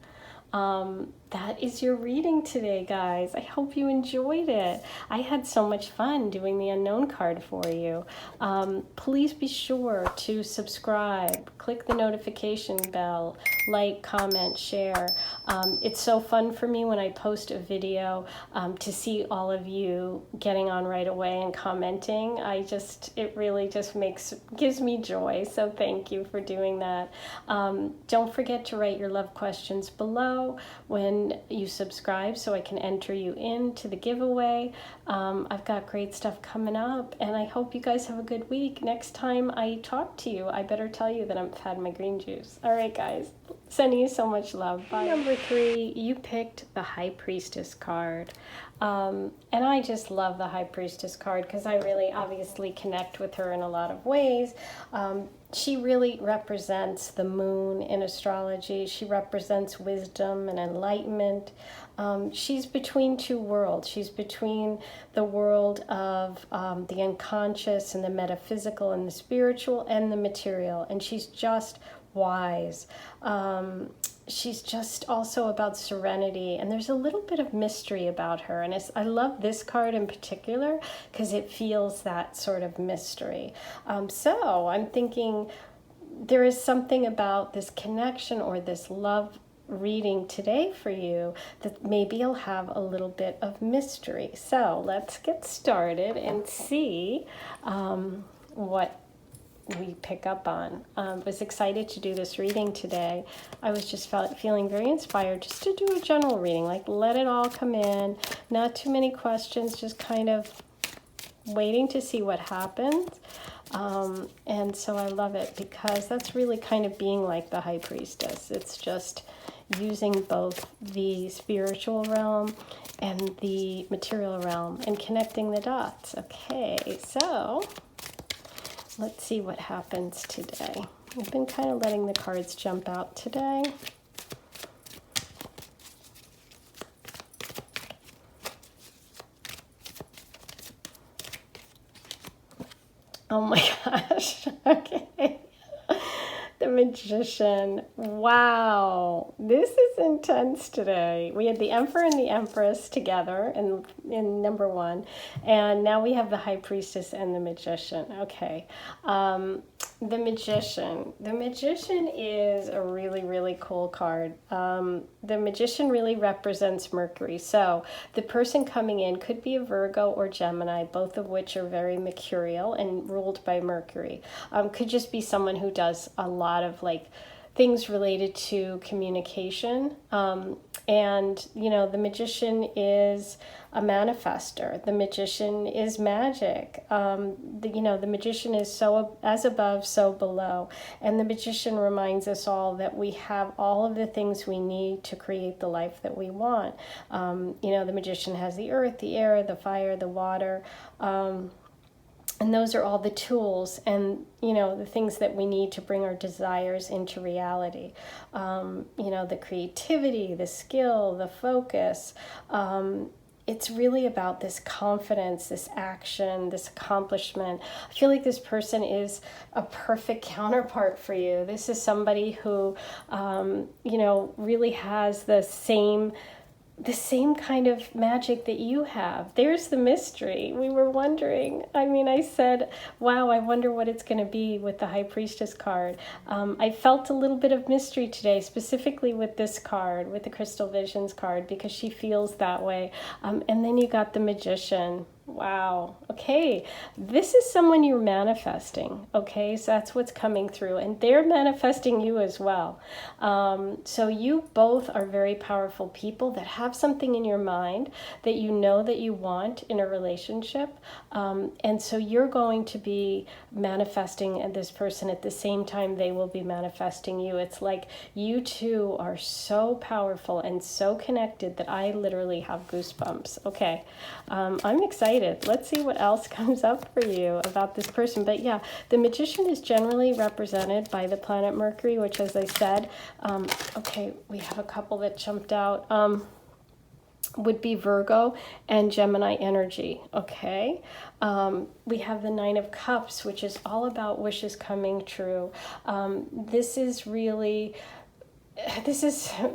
That is your reading today, guys. I hope you enjoyed it. I had so much fun doing the unknown card for you. Please be sure to subscribe, click the notification bell, like, comment, share. It's so fun for me when I post a video to see all of you getting on right away and commenting. It really just gives me joy. So thank you for doing that. Don't forget to write your love questions below when you subscribe so I can enter you into the giveaway. I've got great stuff coming up, and I hope you guys have a good week. Next time I talk to you, I better tell you that I've had my green juice. All right, guys. Sending you so much love. Bye. Number 3, you picked the High Priestess card. And I just love the High Priestess card because I really obviously connect with her in a lot of ways. She really represents the moon in astrology. She represents wisdom and enlightenment. She's between two worlds. She's between the world of the unconscious and the metaphysical and the spiritual and the material. And she's just wise. She's just also about serenity, and there's a little bit of mystery about her, and I love this card in particular because it feels that sort of mystery. So I'm thinking there is something about this connection or this love reading today for you that maybe you'll have a little bit of mystery. So let's get started and see what we pick up on. Was excited to do this reading today. I was just feeling very inspired just to do a general reading, like let it all come in, not too many questions, just kind of waiting to see what happens. And so I love it because that's really kind of being like the High Priestess. It's just using both the spiritual realm and the material realm and connecting the dots. Okay, so let's see what happens today. I've been kind of letting the cards jump out today. Oh my gosh. Okay. The Magician. Wow. This is intense today. We had the Emperor and the Empress together in number 1. And now we have the High Priestess and the Magician. Okay. The Magician. The Magician is a really, really cool card. The Magician really represents Mercury. So the person coming in could be a Virgo or Gemini, both of which are very mercurial and ruled by Mercury. Could just be someone who does a lot of things related to communication. And, the Magician is a manifester. The Magician is magic. The Magician is so as above, so below. And the Magician reminds us all that we have all of the things we need to create the life that we want. The Magician has the earth, the air, the fire, the water. And those are all the tools and, the things that we need to bring our desires into reality. The creativity, the skill, the focus. It's really about this confidence, this action, this accomplishment. I feel like this person is a perfect counterpart for you. This is somebody who, really has the same kind of magic that you have. There's the mystery. We were wondering. I said, wow, I wonder what it's going to be with the High Priestess card. I felt a little bit of mystery today, specifically with this card, with the Crystal Visions card, because she feels that way. And then you got the Magician. Wow. Okay. This is someone you're manifesting. Okay. So that's what's coming through, and they're manifesting you as well. So you both are very powerful people that have something in your mind that that you want in a relationship. And so you're going to be manifesting this person at the same time they will be manifesting you. It's like you two are so powerful and so connected that I literally have goosebumps. Okay. I'm excited. Let's see what else comes up for you about this person. But yeah, the Magician is generally represented by the planet Mercury, which, as I said, okay, we have a couple that jumped out. would be Virgo and Gemini energy, okay? We have the Nine of Cups, which is all about wishes coming true. This is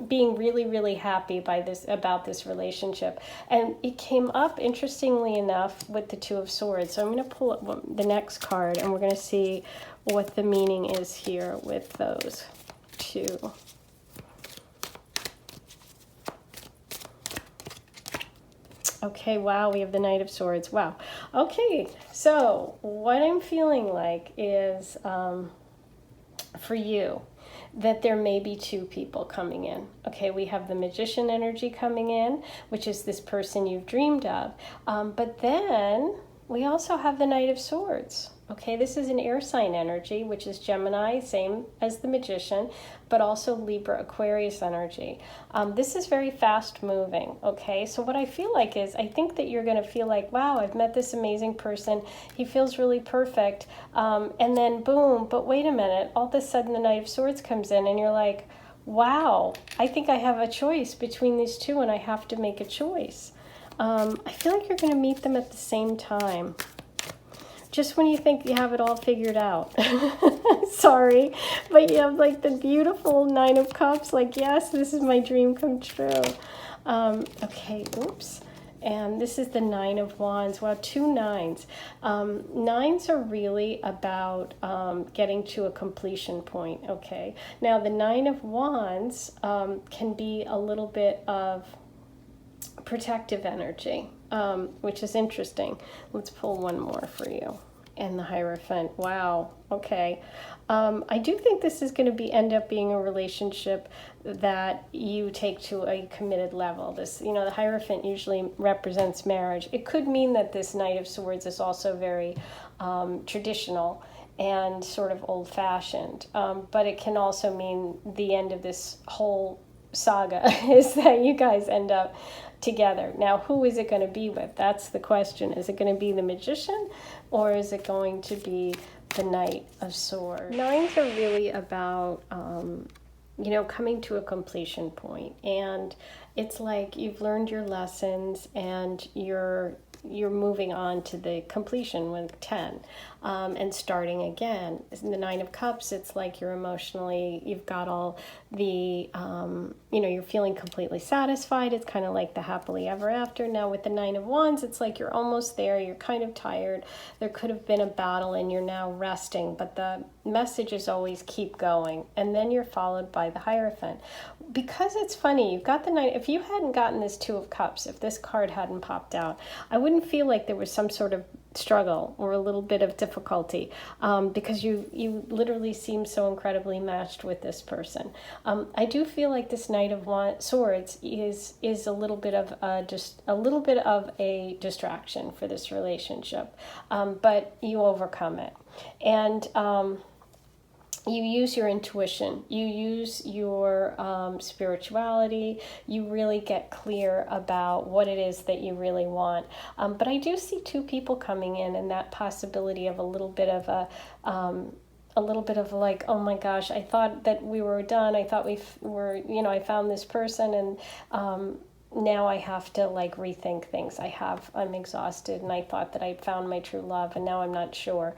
being really, really happy about this relationship. And it came up, interestingly enough, with the Two of Swords. So I'm going to pull up the next card, and we're going to see what the meaning is here with those two. Okay, wow, we have the Knight of Swords. Wow. Okay, so what I'm feeling like is for you, that there may be two people coming in. Okay, we have the Magician energy coming in, which is this person you've dreamed of. But then we also have the Knight of Swords. Okay, this is an air sign energy, which is Gemini, same as the Magician, but also Libra, Aquarius energy. This is very fast moving, okay? So what I feel like is, I think that you're going to feel like, wow, I've met this amazing person. He feels really perfect. And then boom, but wait a minute, all of a sudden the Knight of Swords comes in and you're like, wow, I think I have a choice between these two and I have to make a choice. I feel like you're going to meet them at the same time. Just when you think you have it all figured out. Sorry, but you have like the beautiful Nine of Cups, like, yes, this is my dream come true. Okay, oops. And this is the Nine of Wands. Wow, two nines. Nines are really about getting to a completion point, okay? Now, the Nine of Wands can be a little bit of protective energy, which is interesting. Let's pull one more for you. And the Hierophant. Wow. Okay. I do think this is going to end up being a relationship that you take to a committed level. This, you know, the Hierophant usually represents marriage. It could mean that this Knight of Swords is also very traditional and sort of old-fashioned, but it can also mean the end of this whole saga is that you guys end up together. Now, who is it going to be with? That's the question. Is it going to be the Magician, or is it going to be the Knight of Swords? Nines are really about, you know, coming to a completion point, and it's like you've learned your lessons and you're moving on to the completion with 10 and starting again. In the Nine of Cups, it's like you've got all the, you know, you're feeling completely satisfied. It's kind of like the happily ever after. Now with the Nine of Wands, it's like you're almost there. You're kind of tired. There could have been a battle and you're now resting, but the message is always keep going. And then you're followed by the Hierophant. Because it's funny, you've got the Knight. If you hadn't gotten this Two of Cups, if this card hadn't popped out, I wouldn't feel like there was some sort of struggle or a little bit of difficulty, because you literally seem so incredibly matched with this person. I do feel like this Knight of Swords is a little bit of a distraction for this relationship, but you overcome it, and you use your intuition, you use your spirituality, you really get clear about what it is that you really want. But I do see two people coming in, and that possibility of a little bit of like, oh my gosh, I thought that we were done. I thought we were, you know, I found this person, and now I have to like rethink things. I'm exhausted, and I thought that I found my true love, and now I'm not sure,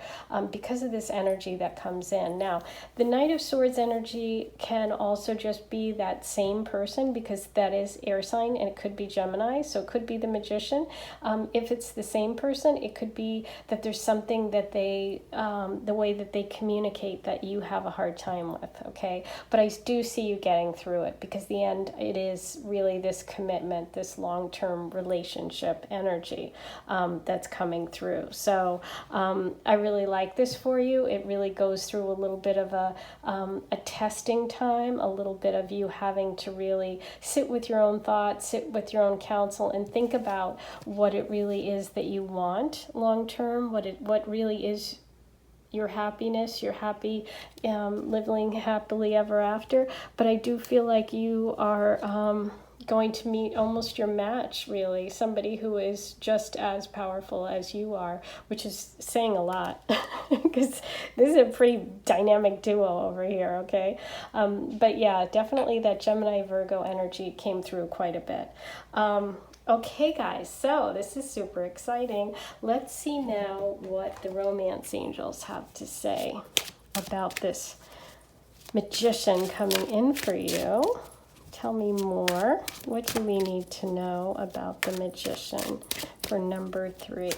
because of this energy that comes in. Now, the Knight of Swords energy can also just be that same person, because that is air sign, and it could be Gemini, so it could be the Magician. If it's the same person, it could be that there's something that they, the way that they communicate, that you have a hard time with, okay? But I do see you getting through it, because the end, it is really this commitment, this long-term relationship energy that's coming through. So I really like this for you. It really goes through a little bit of a testing time, a little bit of you having to really sit with your own thoughts, sit with your own counsel, and think about what it really is that you want long-term, what really is your happiness, your happy, living happily ever after. But I do feel like you are going to meet almost your match, really, somebody who is just as powerful as you are, which is saying a lot because this is a pretty dynamic duo over here, okay? But yeah, definitely that Gemini Virgo energy came through quite a bit. Okay, guys, so this is super exciting. Let's see now what the romance angels have to say about this Magician coming in for you. Tell me more. What do we need to know about the Magician for number 3?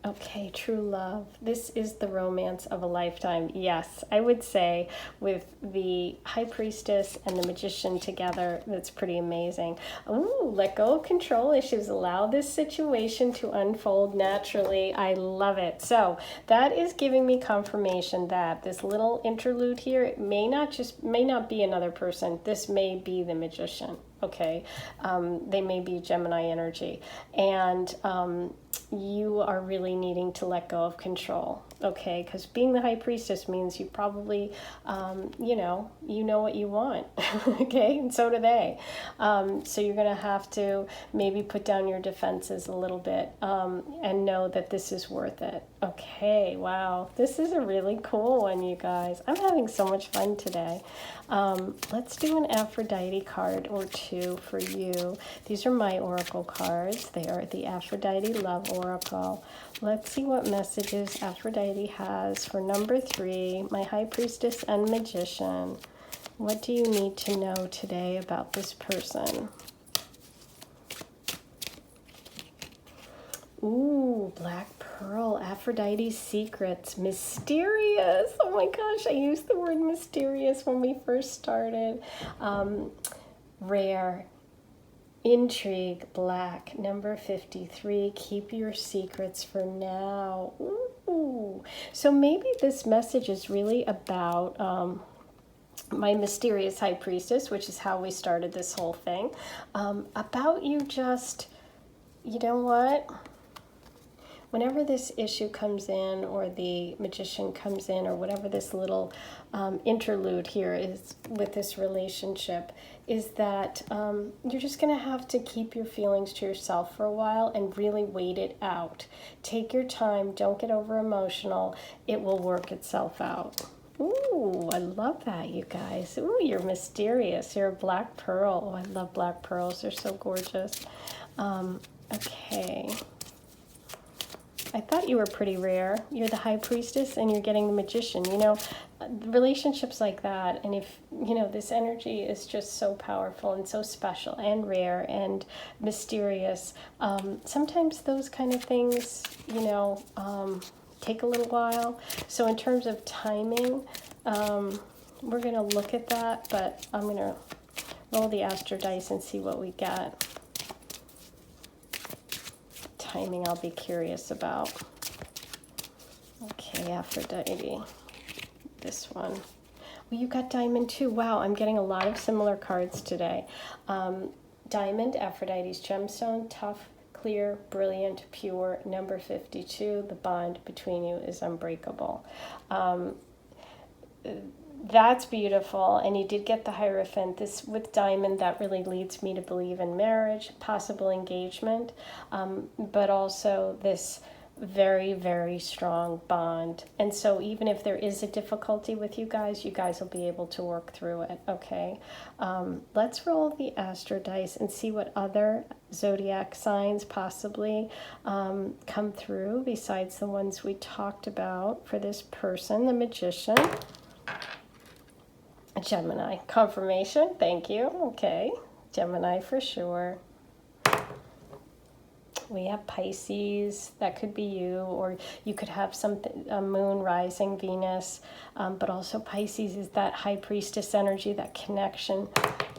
Okay, true love. This is the romance of a lifetime. Yes, I would say with the High Priestess and the Magician together, that's pretty amazing. Ooh, let go of control issues. Allow this situation to unfold naturally. I love it. So that is giving me confirmation that this little interlude here may not be another person. This may be the Magician. Okay, they may be Gemini energy, and you are really needing to let go of control, okay? Because being the High Priestess means you probably, you know what you want, okay? And so do they. So you're going to have to maybe put down your defenses a little bit and know that this is worth it. Okay, wow. This is a really cool one, you guys. I'm having so much fun today. Let's do an Aphrodite card or two for you. These are my oracle cards. They are the Aphrodite Love Oracle. Let's see what messages Aphrodite has for number 3, my High Priestess and Magician. What do you need to know today about this person? Ooh, Black Pearl, Aphrodite's secrets, mysterious. Oh my gosh, I used the word mysterious when we first started. Rare, intrigue, black, number 53, keep your secrets for now. Ooh. So maybe this message is really about my mysterious High Priestess, which is how we started this whole thing, about you just, you know what? Whenever this issue comes in or the Magician comes in or whatever this little interlude here is with this relationship, is that you're just going to have to keep your feelings to yourself for a while and really wait it out. Take your time. Don't get over emotional. It will work itself out. Ooh, I love that, you guys. Ooh, you're mysterious. You're a black pearl. Oh, I love black pearls. They're so gorgeous. Okay. I thought you were pretty rare. You're the High Priestess and you're getting the Magician. You know, relationships like that, and if, you know, this energy is just so powerful and so special and rare and mysterious. Sometimes those kind of things, you know, take a little while. So in terms of timing, we're going to look at that, but I'm going to roll the Astro dice and see what we get. Timing I'll be curious about. Okay, Aphrodite. This one. Well, you got Diamond too. Wow, I'm getting a lot of similar cards today. Diamond, Aphrodite's gemstone, tough, clear, brilliant, pure, number 52. The bond between you is unbreakable. That's beautiful, and you did get the Hierophant. This with Diamond, that really leads me to believe in marriage, possible engagement, but also this very, very strong bond. And so even if there is a difficulty with you guys will be able to work through it, okay? Let's roll the Astro dice and see what other zodiac signs possibly come through besides the ones we talked about for this person, the Magician. Gemini, confirmation, thank you. Okay, Gemini for sure. We have Pisces, that could be you, or you could have something, a moon, rising, Venus, but also Pisces is that High Priestess energy, that connection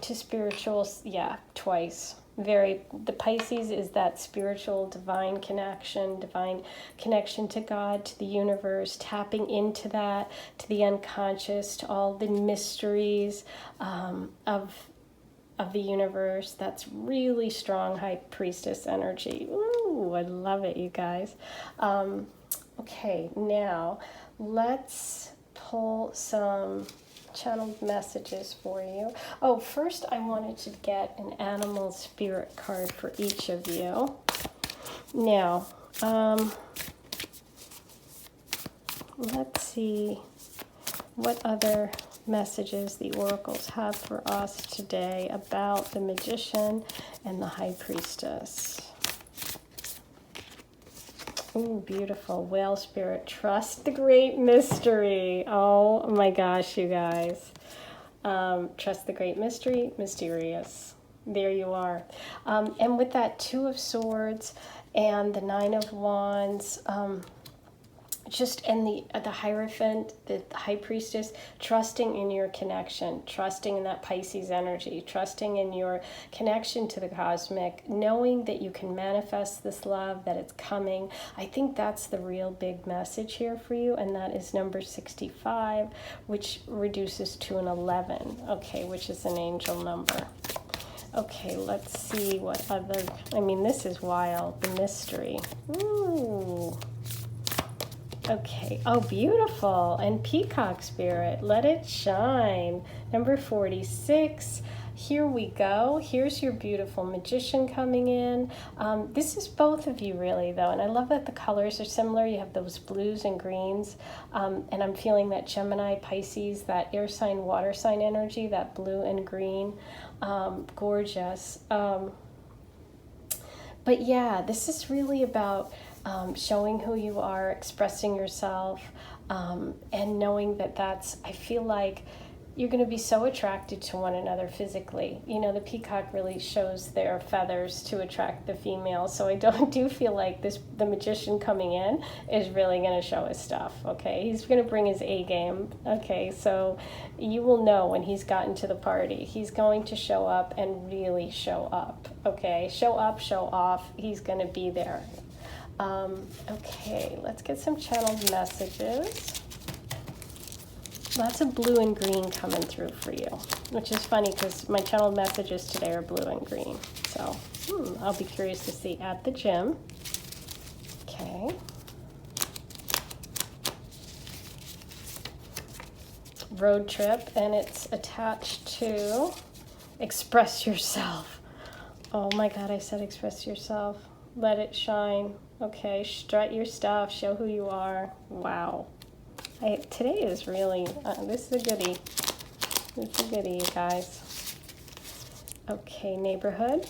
to spiritual, yeah, twice. The Pisces is that spiritual, divine connection to God, to the universe, tapping into that, to the unconscious, to all the mysteries of the universe. That's really strong High Priestess energy. Ooh, I love it, you guys. Okay, now let's pull some channeled messages for you. Oh, first I wanted to get an animal spirit card for each of you. Now, let's see what other messages the oracles have for us today about the Magician and the High Priestess. Ooh, beautiful. Whale spirit. Trust the great mystery. Oh my gosh, you guys. Trust the great mystery. Mysterious. There you are. And with that Two of Swords and the Nine of Wands, and the Hierophant, the High Priestess, trusting in your connection, trusting in that Pisces energy, trusting in your connection to the cosmic, knowing that you can manifest this love, that it's coming. I think that's the real big message here for you, and that is number 65, which reduces to an 11, okay, which is an angel number. Okay, let's see what other, I mean, this is wild, the mystery. Ooh. Okay, oh, beautiful. And Peacock Spirit, let it shine. Number 46, here we go. Here's your beautiful Magician coming in. This is both of you really though, and I love that the colors are similar. You have those blues and greens, and I'm feeling that Gemini, Pisces, that air sign, water sign energy, that blue and green. Gorgeous. But yeah, this is really about showing who you are, expressing yourself, and knowing that I feel like you're going to be so attracted to one another physically. You know, the peacock really shows their feathers to attract the female, so I do feel like the Magician coming in is really going to show his stuff, okay? He's going to bring his A game, okay? So you will know when he's gotten to the party. He's going to show up and really show up, okay? Show up, show off. He's going to be there. Okay, let's get some channeled messages. Lots of blue and green coming through for you, which is funny because my channeled messages today are blue and green. So I'll be curious to see at the gym. Okay. Road trip, and it's attached to express yourself. Oh my God, I said express yourself. Let it shine. Okay, strut your stuff, show who you are. Wow. Today is really, this is a goodie. This is a goodie, you guys. Okay, neighborhood.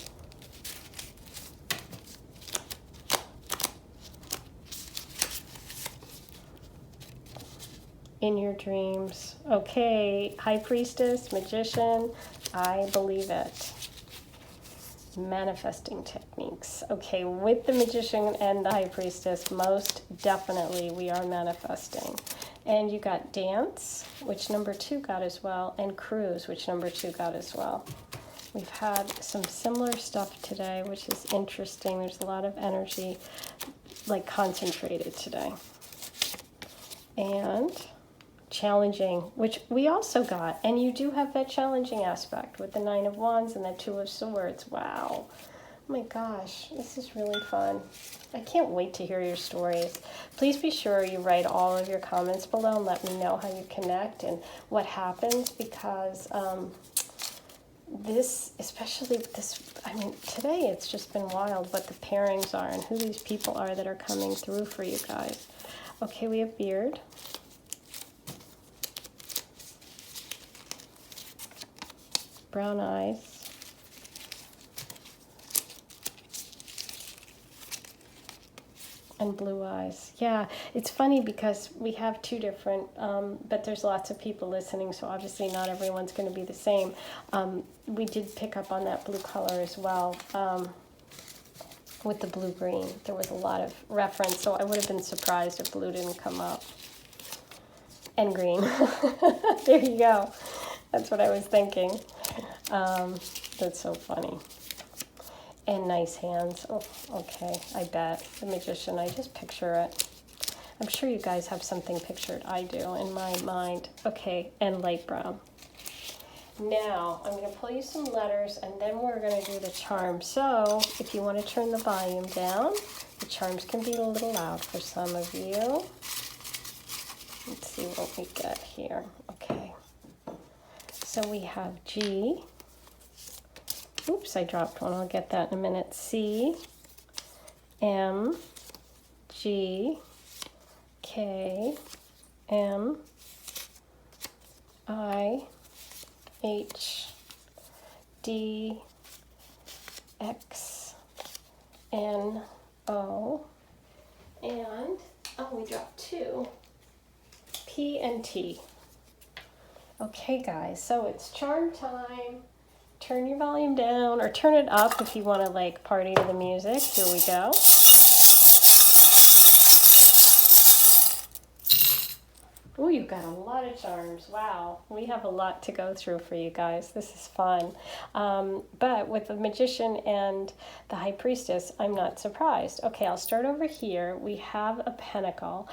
In your dreams. Okay, High Priestess, Magician, I believe it. Manifesting techniques. Okay, with the Magician and the High Priestess, most definitely we are manifesting. And you got Dance, which number 2 got as well, and Cruise, which number 2 got as well. We've had some similar stuff today, which is interesting. There's a lot of energy, like concentrated today. And challenging, which we also got, and you do have that challenging aspect with the Nine of Wands and the Two of Swords. Wow. Oh my gosh, this is really fun. I can't wait to hear your stories. Please be sure you write all of your comments below and let me know how you connect and what happens, because especially this, I mean, today it's just been wild what the pairings are and who these people are that are coming through for you guys. Okay, we have Beard. Brown eyes. And blue eyes. Yeah, it's funny because we have 2 different, but there's lots of people listening, so obviously not everyone's going to be the same. We did pick up on that blue color as well with the blue-green. There was a lot of reference, so I would have been surprised if blue didn't come up. And green. There you go. That's what I was thinking. That's so funny. And nice hands. Oh, okay, I bet. The Magician, I just picture it. I'm sure you guys have something pictured. I do in my mind. Okay, and light brown. Now, I'm going to pull you some letters, and then we're going to do the charm. So, if you want to turn the volume down, the charms can be a little loud for some of you. Let's see what we get here. Okay. So we have G. Oops, I dropped one. I'll get that in a minute. C, M, G, K, M, I, H, D, X, N, O, and, oh, we dropped 2, P and T. Okay, guys, so it's charm time. Turn your volume down, or turn it up if you want to, like, party to the music. Here we go. Oh, you've got a lot of charms. Wow. We have a lot to go through for you guys. This is fun. But with the Magician and the High Priestess, I'm not surprised. Okay, I'll start over here. We have a Pentacle,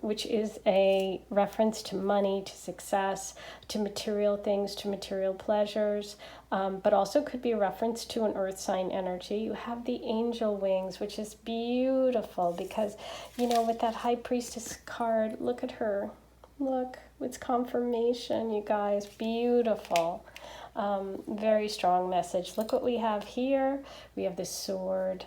which is a reference to money, to success, to material things, to material pleasures, but also could be a reference to an earth sign energy. You have the angel wings, which is beautiful because, you know, with that High Priestess card, look at her. Look, it's confirmation, you guys. Beautiful. Very strong message. Look what we have here. We have the sword.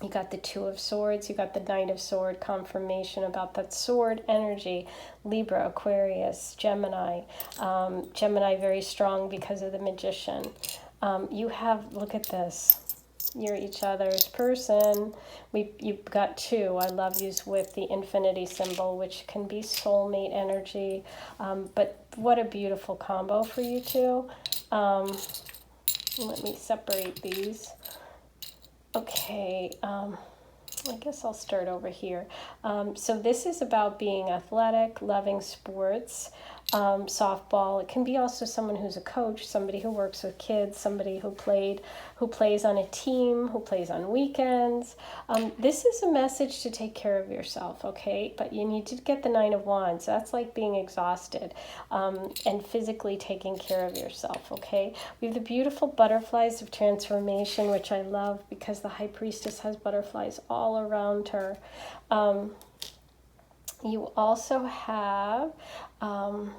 You got the 2 of Swords. You got the Knight of Sword. Confirmation about that sword energy. Libra, Aquarius, Gemini. Gemini very strong because of the Magician. You have, look at this. You're each other's person. You've got 2 I love yous with the infinity symbol, which can be soulmate energy. But what a beautiful combo for you two. Let me separate these. Okay, I guess I'll start over here. So this is about being athletic, loving sports, softball. It can be also someone who's a coach, somebody who works with kids, somebody who plays on a team, who plays on weekends. This is a message to take care of yourself, okay? But you need to get the 9 of Wands. That's like being exhausted, and physically taking care of yourself, okay? We have the beautiful butterflies of transformation, which I love because the High Priestess has butterflies all around her. You also have, you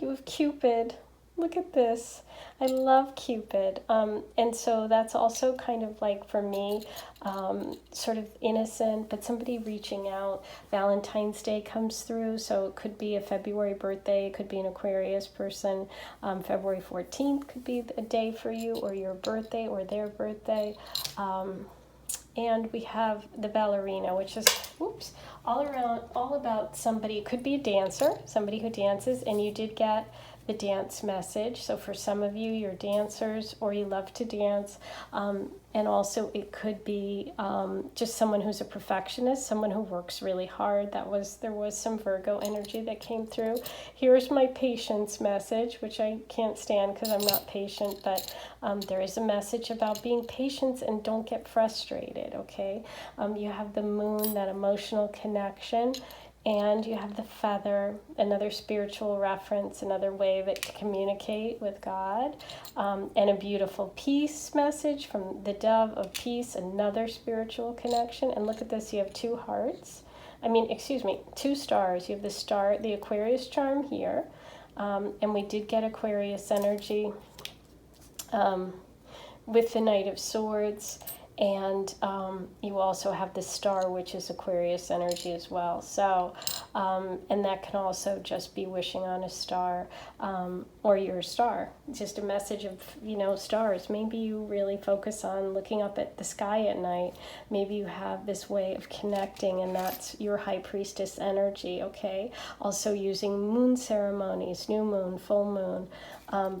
have Cupid. Look at this. I love Cupid. And so that's also kind of like, for me, sort of innocent, but somebody reaching out. Valentine's Day comes through, so it could be a February birthday. It could be an Aquarius person. February 14th could be a day for you, or your birthday, or their birthday. And we have the ballerina, which is, all about somebody. It could be a dancer, somebody who dances, and you did get the dance message. So for some of you, you're dancers or you love to dance. And also it could be just someone who's a perfectionist, someone who works really hard. There was some Virgo energy that came through. Here's my patience message, which I can't stand because I'm not patient, but there is a message about being patient and don't get frustrated, okay? You have the moon, that emotional connection. And you have the feather, another spiritual reference, another way to communicate with God. And a beautiful peace message from the dove of peace, another spiritual connection. And look at this, you have 2 hearts. 2 stars. You have the star, the Aquarius charm here. And we did get Aquarius energy with the Knight of Swords. And you also have the star, which is Aquarius energy as well. So, and that can also just be wishing on a star, or your star. Just a message of, stars. Maybe you really focus on looking up at the sky at night. Maybe you have this way of connecting, and that's your High Priestess energy, okay? Also using moon ceremonies, new moon, full moon.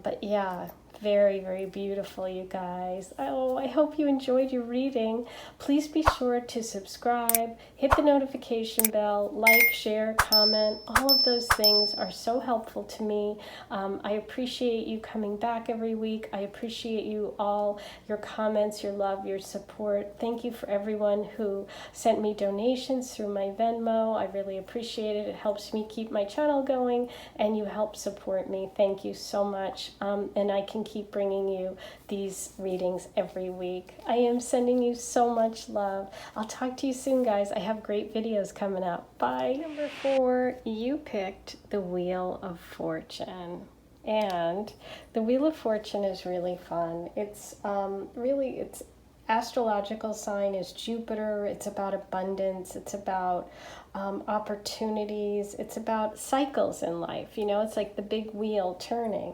But yeah, very, very beautiful, you guys. Oh, I hope you enjoyed your reading. Please be sure to subscribe, hit the notification bell, like, share, comment. All of those things are so helpful to me. I appreciate you coming back every week. I appreciate you all, your comments, your love, your support. Thank you for everyone who sent me donations through my Venmo. I really appreciate it. It helps me keep my channel going, and you help support me. Thank you so much. And I can keep bringing you these readings every week. I am sending you so much love. I'll talk to you soon, guys. I have great videos coming up. Bye. Number 4, you picked the Wheel of Fortune. And the Wheel of Fortune is really fun. It's its astrological sign is Jupiter. It's about abundance. It's about opportunities. It's about cycles in life. You know, it's like the big wheel turning.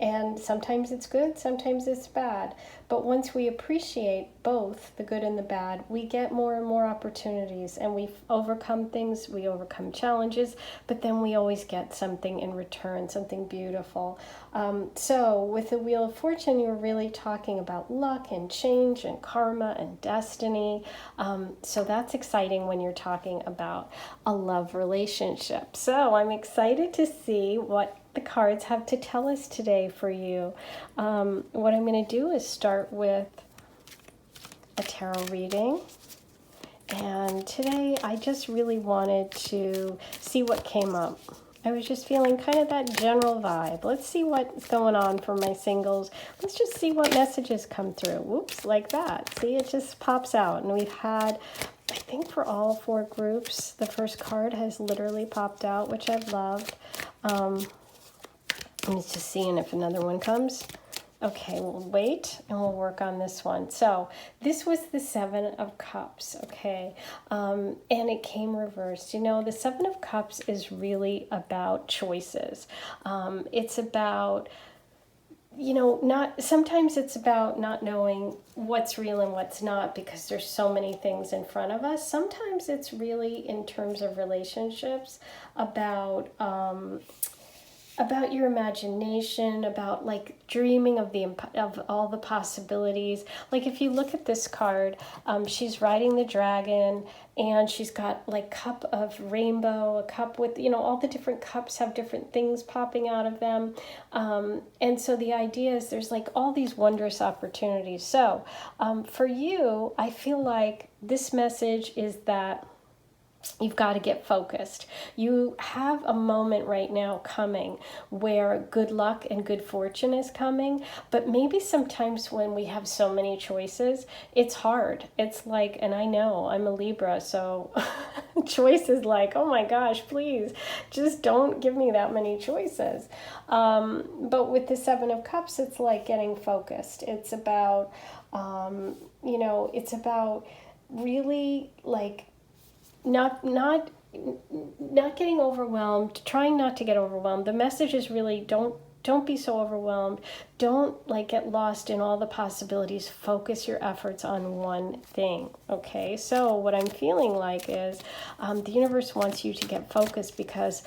And sometimes it's good, sometimes it's bad. But once we appreciate both the good and the bad, we get more and more opportunities, and we overcome things, we overcome challenges, but then we always get something in return, something beautiful. So with the Wheel of Fortune, you're really talking about luck and change and karma and destiny. So that's exciting when you're talking about a love relationship. So I'm excited to see what the cards have to tell us today for you. What I'm going to do is start with a tarot reading. And today I just really wanted to see what came up. I was just feeling kind of that general vibe. Let's see what's going on for my singles. Let's just see what messages come through. Whoops, like that. See, it just pops out. And we've had, I think for all 4 groups, the first card has literally popped out, which I've loved. I'm just seeing if another one comes. Okay, we'll wait and we'll work on this one. So this was the 7 of Cups, okay? And it came reversed. You know, the 7 of Cups is really about choices. It's about, you know, sometimes it's about not knowing what's real and what's not because there's so many things in front of us. Sometimes it's really, in terms of relationships, about your imagination, about like dreaming of all the possibilities. Like if you look at this card, she's riding the dragon, and she's got like cup of rainbow, a cup with, you know, all the different cups have different things popping out of them. And so the idea is there's like all these wondrous opportunities. So for you, I feel like this message is that you've got to get focused. You have a moment right now coming where good luck and good fortune is coming, but maybe sometimes when we have so many choices, it's hard. It's like, and I know I'm a Libra, so choice is like, oh my gosh, please, just don't give me that many choices. But with the 7 of Cups, it's like getting focused. It's about, you know, it's about really like not getting overwhelmed, trying not to get overwhelmed. The message is really don't be so overwhelmed. Don't like get lost in all the possibilities. Focus your efforts on one thing. Okay, so what I'm feeling like is the universe wants you to get focused because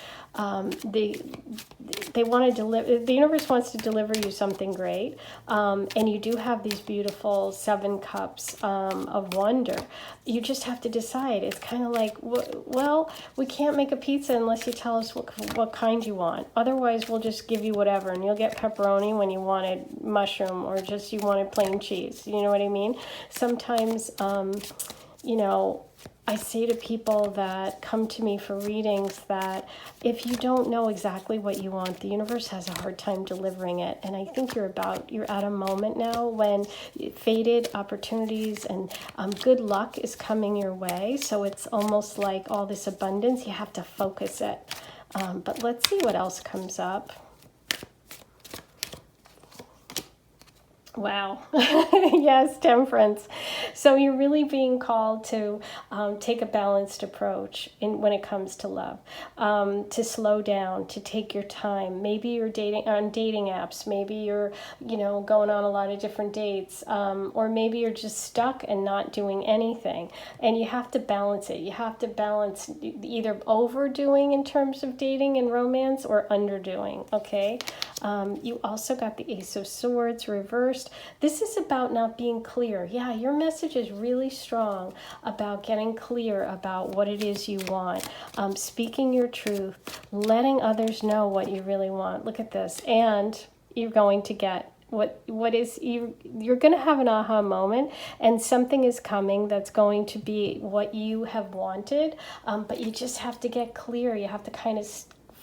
they want to deliver. The universe wants to deliver you something great, and you do have these beautiful 7 cups of wonder. You just have to decide. It's kind of like, well, we can't make a pizza unless you tell us what kind you want. Otherwise, we'll just give you whatever, and you'll get pepperoni when you wanted mushroom, or just you wanted plain cheese. You know what I mean? Sometimes, you know, I say to people that come to me for readings that if you don't know exactly what you want, the universe has a hard time delivering it. And I think you're at a moment now when fated opportunities and good luck is coming your way. So it's almost like all this abundance, you have to focus it. But let's see what else comes up. Wow. Yes, temperance. So you're really being called to take a balanced approach when it comes to love, to slow down, to take your time. Maybe you're dating on dating apps. Maybe you're, you know, going on a lot of different dates, or maybe you're just stuck and not doing anything. And you have to balance it. You have to balance either overdoing in terms of dating and romance or underdoing. Okay. You also got the Ace of Swords reversed. This is about not being clear. Yeah, your message is really strong about getting clear about what it is you want, speaking your truth, letting others know what you really want. Look at this. And you're going to get you're going to have an aha moment, and something is coming that's going to be what you have wanted, but you just have to get clear. You have to kind of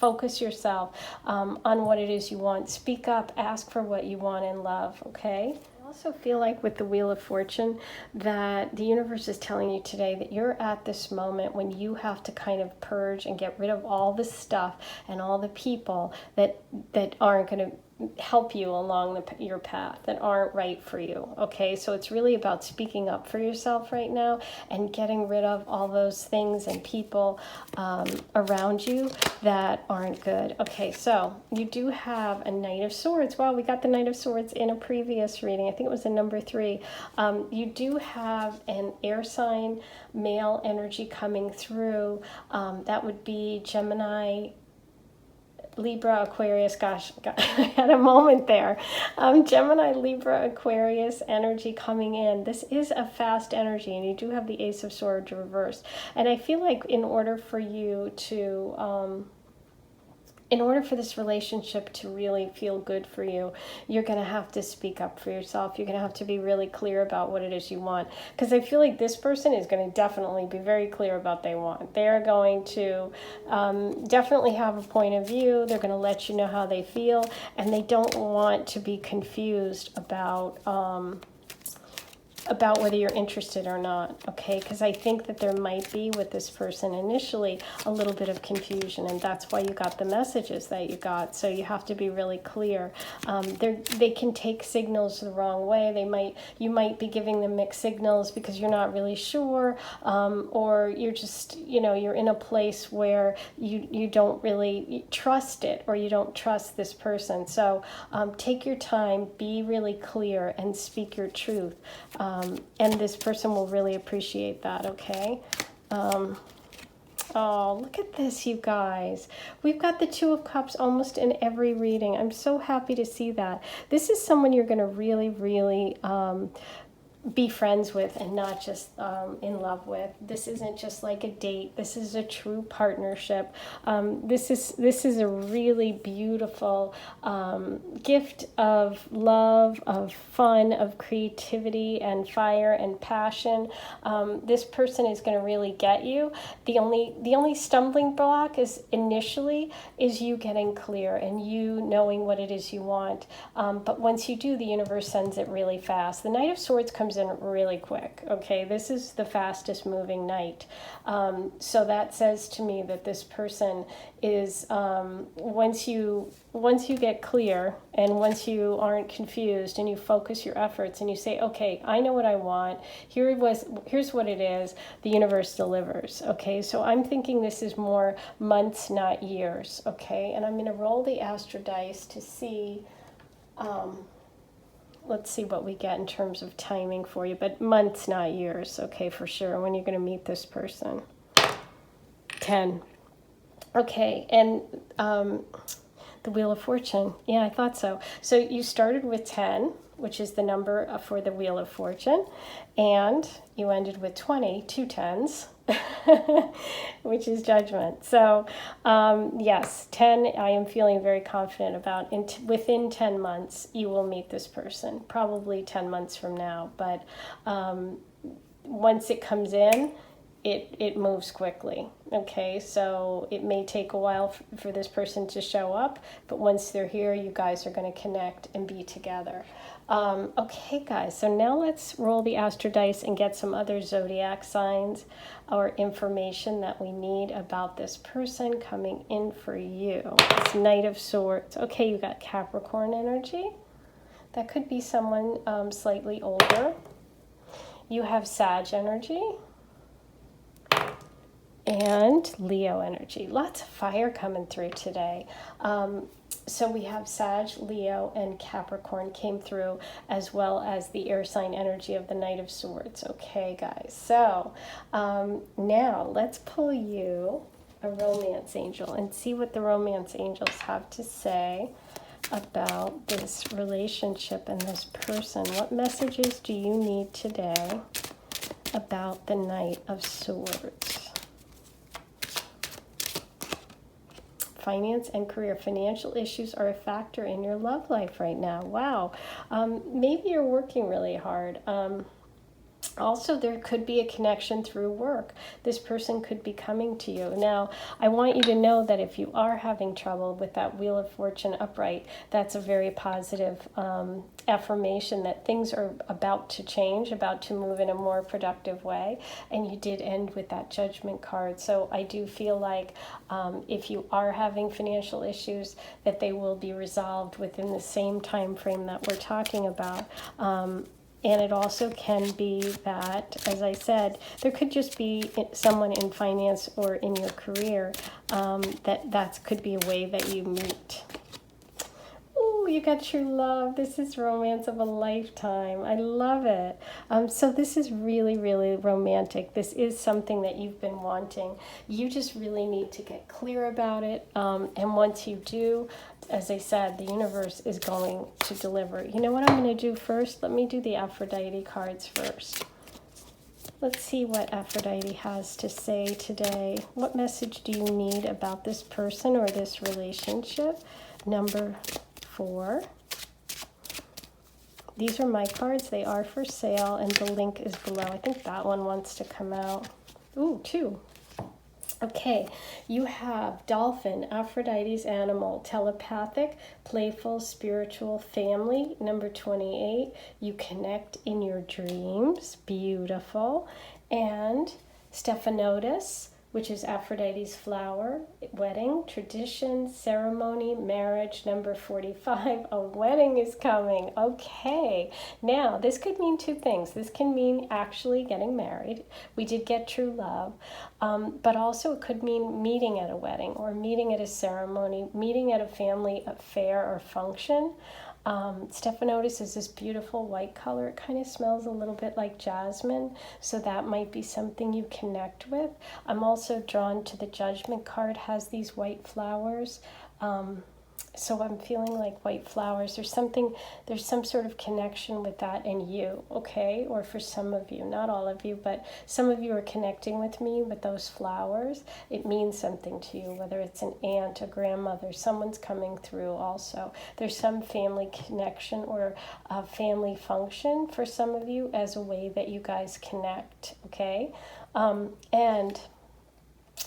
focus yourself on what it is you want. Speak up, ask for what you want in love, okay? I also feel like with the Wheel of Fortune that the universe is telling you today that you're at this moment when you have to kind of purge and get rid of all the stuff and all the people that aren't going to help you along your path, that aren't right for you. Okay, so it's really about speaking up for yourself right now and getting rid of all those things and people around you that aren't good. Okay, so you do have a Knight of Swords. Wow, we got the Knight of Swords in a previous reading. I think it was in number 3. You do have an air sign male energy coming through. That would be Gemini, Libra, Aquarius. Gosh, I had a moment there. Gemini, Libra, Aquarius energy coming in. This is a fast energy, and you do have the Ace of Swords reversed. And I feel like in order for you to in order for this relationship to really feel good for you, you're going to have to speak up for yourself. You're going to have to be really clear about what it is you want. Because I feel like this person is going to definitely be very clear about what they want. They're going to definitely have a point of view. They're going to let you know how they feel. And they don't want to be confused about whether you're interested or not, okay? Because I think that there might be with this person initially a little bit of confusion, and that's why you got the messages that you got. So you have to be really clear. They can take signals the wrong way. You might be giving them mixed signals because you're not really sure, or you're just, you're in a place where you don't really trust it, or you don't trust this person. So take your time, be really clear, and speak your truth. And this person will really appreciate that, okay? Oh, look at this, you guys. We've got the Two of Cups almost in every reading. I'm so happy to see that. This is someone you're going to really, really be friends with and not just in love with. This isn't just like a date. This is a true partnership. This is a really beautiful gift of love, of fun, of creativity and fire and passion. This person is going to really get you. The only stumbling block is you getting clear and you knowing what it is you want. But once you do, the universe sends it really fast. The Knight of Swords comes in really quick. Okay, this is the fastest moving knight. So that says to me that this person is once you get clear and once you aren't confused and you focus your efforts and you say, okay, I know what I want. Here's what it is. The universe delivers. Okay, so I'm thinking this is more months, not years. Okay, and I'm going to roll the Astro dice to see. Let's see what we get in terms of timing for you, but months, not years, okay, for sure, when you're going to meet this person. 10. Okay, and the Wheel of Fortune. Yeah, I thought so. So you started with 10, which is the number for the Wheel of Fortune, and you ended with 20, 2 10s, which is Judgment. So yes, 10, I am feeling very confident about. Within 10 months, you will meet this person, probably 10 months from now. But once it comes in, it moves quickly. Okay, so it may take a while for this person to show up, but once they're here, you guys are going to connect and be together. Okay, guys, so now let's roll the Astro dice and get some other zodiac signs or information that we need about this person coming in for you. This Knight of Swords. Okay, you got Capricorn energy. That could be someone slightly older. You have Sag energy. And Leo energy. Lots of fire coming through today. So we have Sag, Leo, and Capricorn came through, as well as the air sign energy of the Knight of Swords. Okay, guys. So now let's pull you a romance angel and see what the romance angels have to say about this relationship and this person. What messages do you need today about the Knight of Swords? Finance and career. Financial issues are a factor in your love life right now. Wow. Maybe you're working really hard. Also, there could be a connection through work. This person could be coming to you. Now, I want you to know that if you are having trouble with that Wheel of Fortune upright, that's a very positive affirmation that things are about to change, about to move in a more productive way. And you did end with that Judgment card. So I do feel like if you are having financial issues, that they will be resolved within the same time frame that we're talking about. And it also can be that, as I said, there could just be someone in finance or in your career that could be a way that you meet. Oh, you got true love. This is romance of a lifetime. I love it. So this is really, really romantic. This is something that you've been wanting. You just really need to get clear about it. And once you do, as I said, the universe is going to deliver. You know what I'm going to do first? Let me do the Aphrodite cards first. Let's see what Aphrodite has to say today. What message do you need about this person or this relationship? Number 4. These are my cards. They are for sale, and the link is below. I think that one wants to come out. Ooh, 2. Okay, you have Dolphin, Aphrodite's animal, telepathic, playful, spiritual, family. Number 28, you connect in your dreams. Beautiful. And Stephanotis, which is Aphrodite's flower, wedding, tradition, ceremony, marriage. Number 45, a wedding is coming. Okay, now this could mean 2 things. This can mean actually getting married. We did get true love, but also it could mean meeting at a wedding or meeting at a ceremony, meeting at a family affair or function. Stephanotis is this beautiful white color. It kind of smells a little bit like jasmine, so that might be something you connect with. I'm also drawn to the Judgment card, has these white flowers. So I'm feeling like white flowers. There's some sort of connection with that and you, okay? Or for some of you, not all of you, but some of you are connecting with me with those flowers. It means something to you, whether it's an aunt, a grandmother, someone's coming through also. There's some family connection or a family function for some of you as a way that you guys connect, okay? And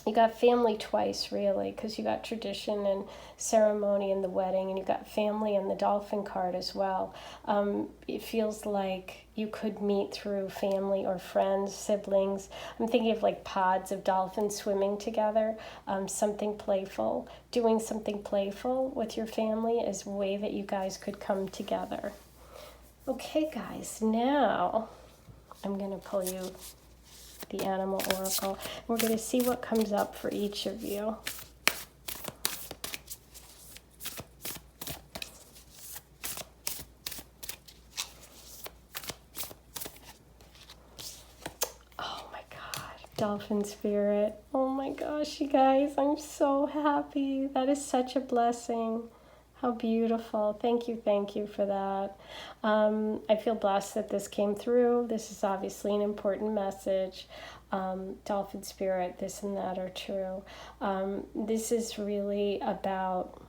you got family twice, really, because you got tradition and ceremony and the wedding, and you got family and the Dolphin card as well. It feels like you could meet through family or friends, siblings. I'm thinking of like pods of dolphins swimming together, something playful. Doing something playful with your family is a way that you guys could come together. Okay, guys, now I'm going to pull you the Animal Oracle. We're going to see what comes up for each of you. Oh my God, Dolphin Spirit. Oh my gosh, you guys, I'm so happy. That is such a blessing. How beautiful. Thank you for that. I feel blessed that this came through. This is obviously an important message. Dolphin Spirit, this and that are true. This is really about...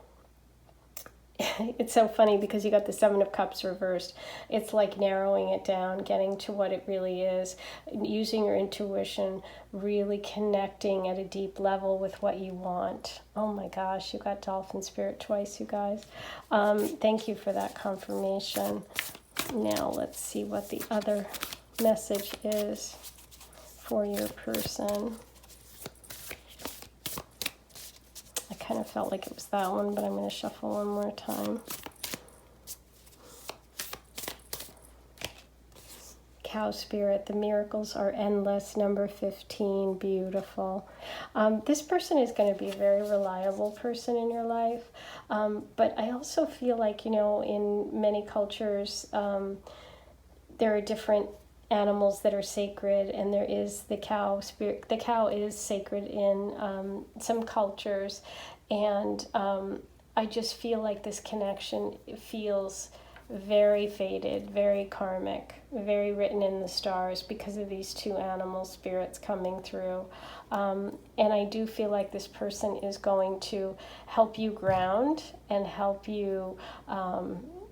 It's so funny because you got the 7 of Cups reversed. It's like narrowing it down, getting to what it really is, using your intuition, really connecting at a deep level with what you want. Oh my gosh, you got Dolphin Spirit twice, you guys. Thank you for that confirmation. Now let's see what the other message is for your person. I kind of felt like it was that one, but I'm going to shuffle one more time. Cow Spirit, the miracles are endless. Number 15, beautiful. This person is going to be a very reliable person in your life. But I also feel like, you know, in many cultures, there are different animals that are sacred, and there is the cow spirit. The cow is sacred in some cultures, and I just feel like this connection feels very fated, very karmic, very written in the stars because of these 2 animal spirits coming through. And I do feel like this person is going to help you ground and help you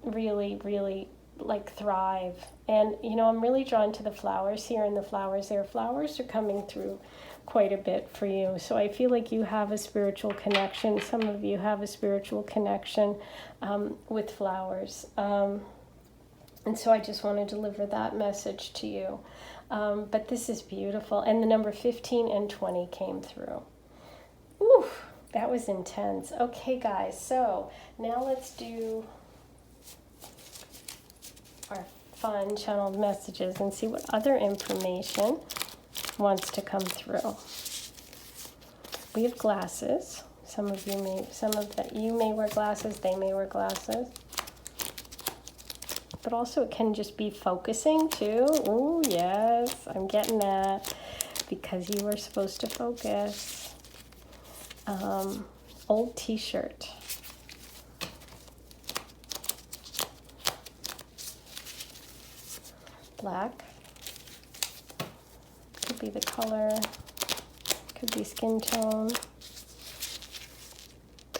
really, really like thrive. And you know, I'm really drawn to the flowers here and the flowers there. Flowers are coming through quite a bit for you. So I feel like you have a spiritual connection. Some of you have a spiritual connection with flowers. And so I just want to deliver that message to you. But this is beautiful. And the number 15 and 20 came through. Ooh, that was intense. Okay, guys. So now let's do our fun channeled messages and see what other information wants to come through. We have glasses. Some of you may wear glasses, they may wear glasses. But also it can just be focusing too. Oh yes, I'm getting that, because you were supposed to focus. Old t-shirt. Black. Could be the color. Could be skin tone.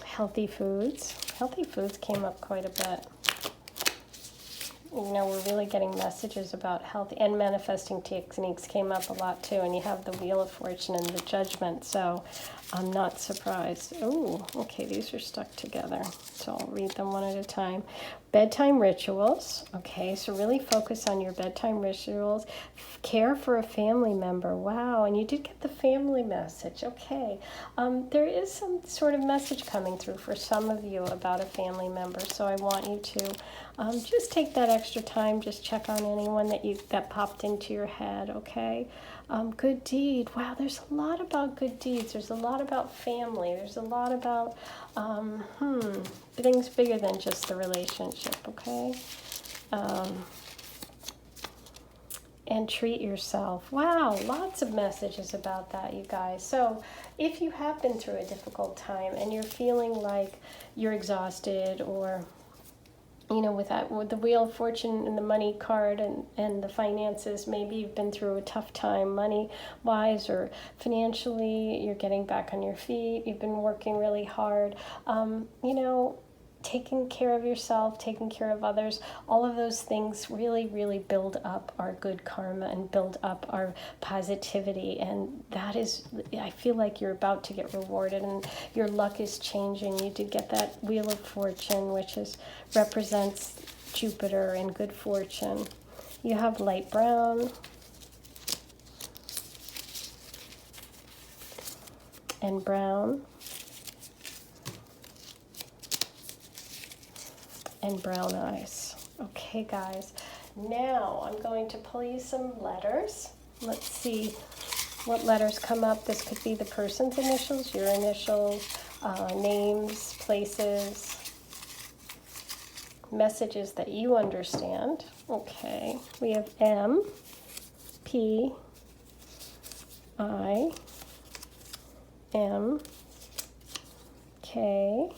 Healthy foods. Healthy foods came up quite a bit. You know, we're really getting messages about health, and manifesting techniques came up a lot too. And you have the Wheel of Fortune and the Judgment, so I'm not surprised. Oh, okay, these are stuck together, so I'll read them one at a time. Bedtime rituals. Okay, so really focus on your bedtime rituals. Care for a family member. Wow, and you did get the family message. Okay, there is some sort of message coming through for some of you about a family member, so I want you to just take that extra time, just check on anyone that popped into your head, okay? Good deed. Wow, there's a lot about good deeds. There's a lot about family. There's a lot about things bigger than just the relationship, okay? And treat yourself. Wow, lots of messages about that, you guys. So if you have been through a difficult time and you're feeling like you're exhausted, or you know, with the Wheel of Fortune and the money card and the finances, maybe you've been through a tough time money-wise or financially, you're getting back on your feet, you've been working really hard, you know, taking care of yourself, taking care of others, all of those things really, really build up our good karma and build up our positivity. And that is, I feel like you're about to get rewarded and your luck is changing. You did get that Wheel of Fortune, which represents Jupiter and good fortune. You have light brown and brown and brown eyes. Okay, guys, now I'm going to pull you some letters. Let's see what letters come up. This could be the person's initials, your initials, names, places, messages that you understand. Okay, we have M, P, I, M, K,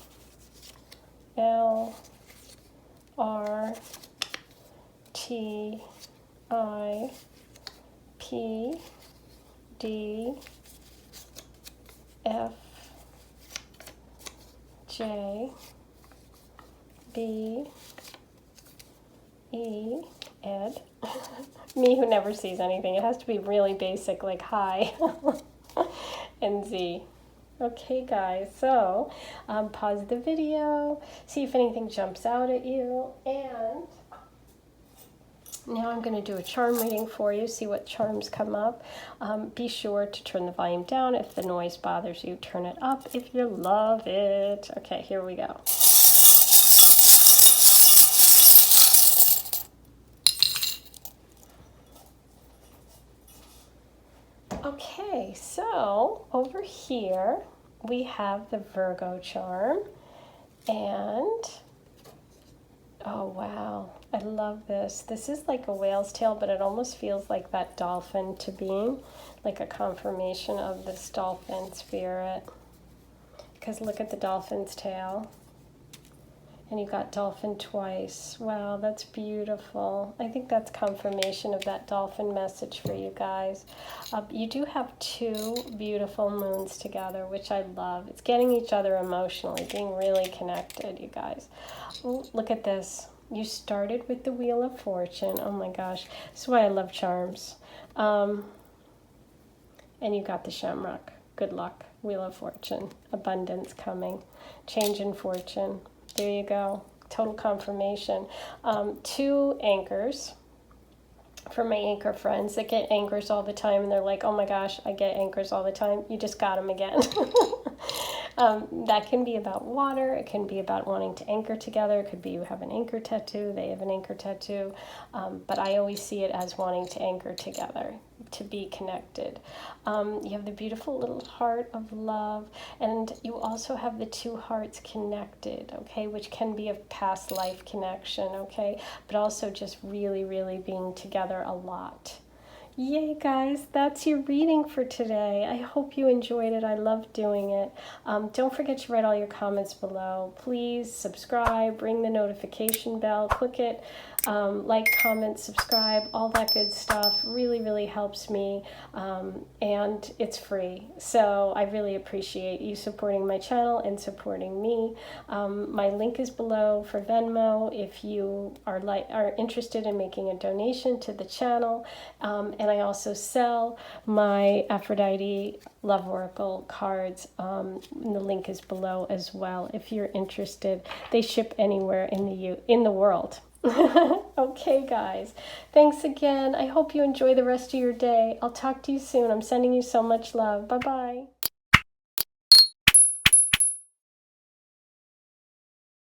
L, R, T, I, P, D, F, J, B, E, Ed. Me who never sees anything. It has to be really basic, like hi, and Z. Okay, guys, so pause the video, see if anything jumps out at you, and now I'm going to do a charm reading for you, see what charms come up. Be sure to turn the volume down. If the noise bothers you, turn it up if you love it. Okay, here we go. Okay, so over here we have the Virgo charm, and oh wow, I love this. This is like a whale's tail, but it almost feels like that dolphin to being, like a confirmation of this dolphin spirit. Because look at the dolphin's tail. And you got dolphin twice. Wow, that's beautiful. I think that's confirmation of that dolphin message for you guys. You do have two beautiful moons together, which I love. It's getting each other emotionally, being really connected, you guys. Ooh, look at this. You started with the Wheel of Fortune. Oh my gosh. That's why I love charms. And you got the Shamrock. Good luck. Wheel of Fortune. Abundance coming. Change in fortune. There you go. Total confirmation. 2 anchors. For my anchor friends that get anchors all the time and they're like, oh my gosh, I get anchors all the time. You just got them again. That can be about water. It can be about wanting to anchor together. It could be you have an anchor tattoo. They have an anchor tattoo. But I always see it as wanting to anchor together, to be connected. You have the beautiful little heart of love. And you also have the 2 hearts connected, okay, which can be a past life connection, okay, but also just really, really being together a lot. Yay, guys, that's your reading for today. I hope you enjoyed it. I love doing it. Don't forget to write all your comments below. Please subscribe, ring the notification bell, click it, like, comment, subscribe, all that good stuff. Really, really helps me, and it's free. So I really appreciate you supporting my channel and supporting me. My link is below for Venmo if you are interested in making a donation to the channel. And I also sell my Aphrodite Love Oracle cards. The link is below as well if you're interested. They ship anywhere in the world. Okay, guys. Thanks again. I hope you enjoy the rest of your day. I'll talk to you soon. I'm sending you so much love. Bye-bye.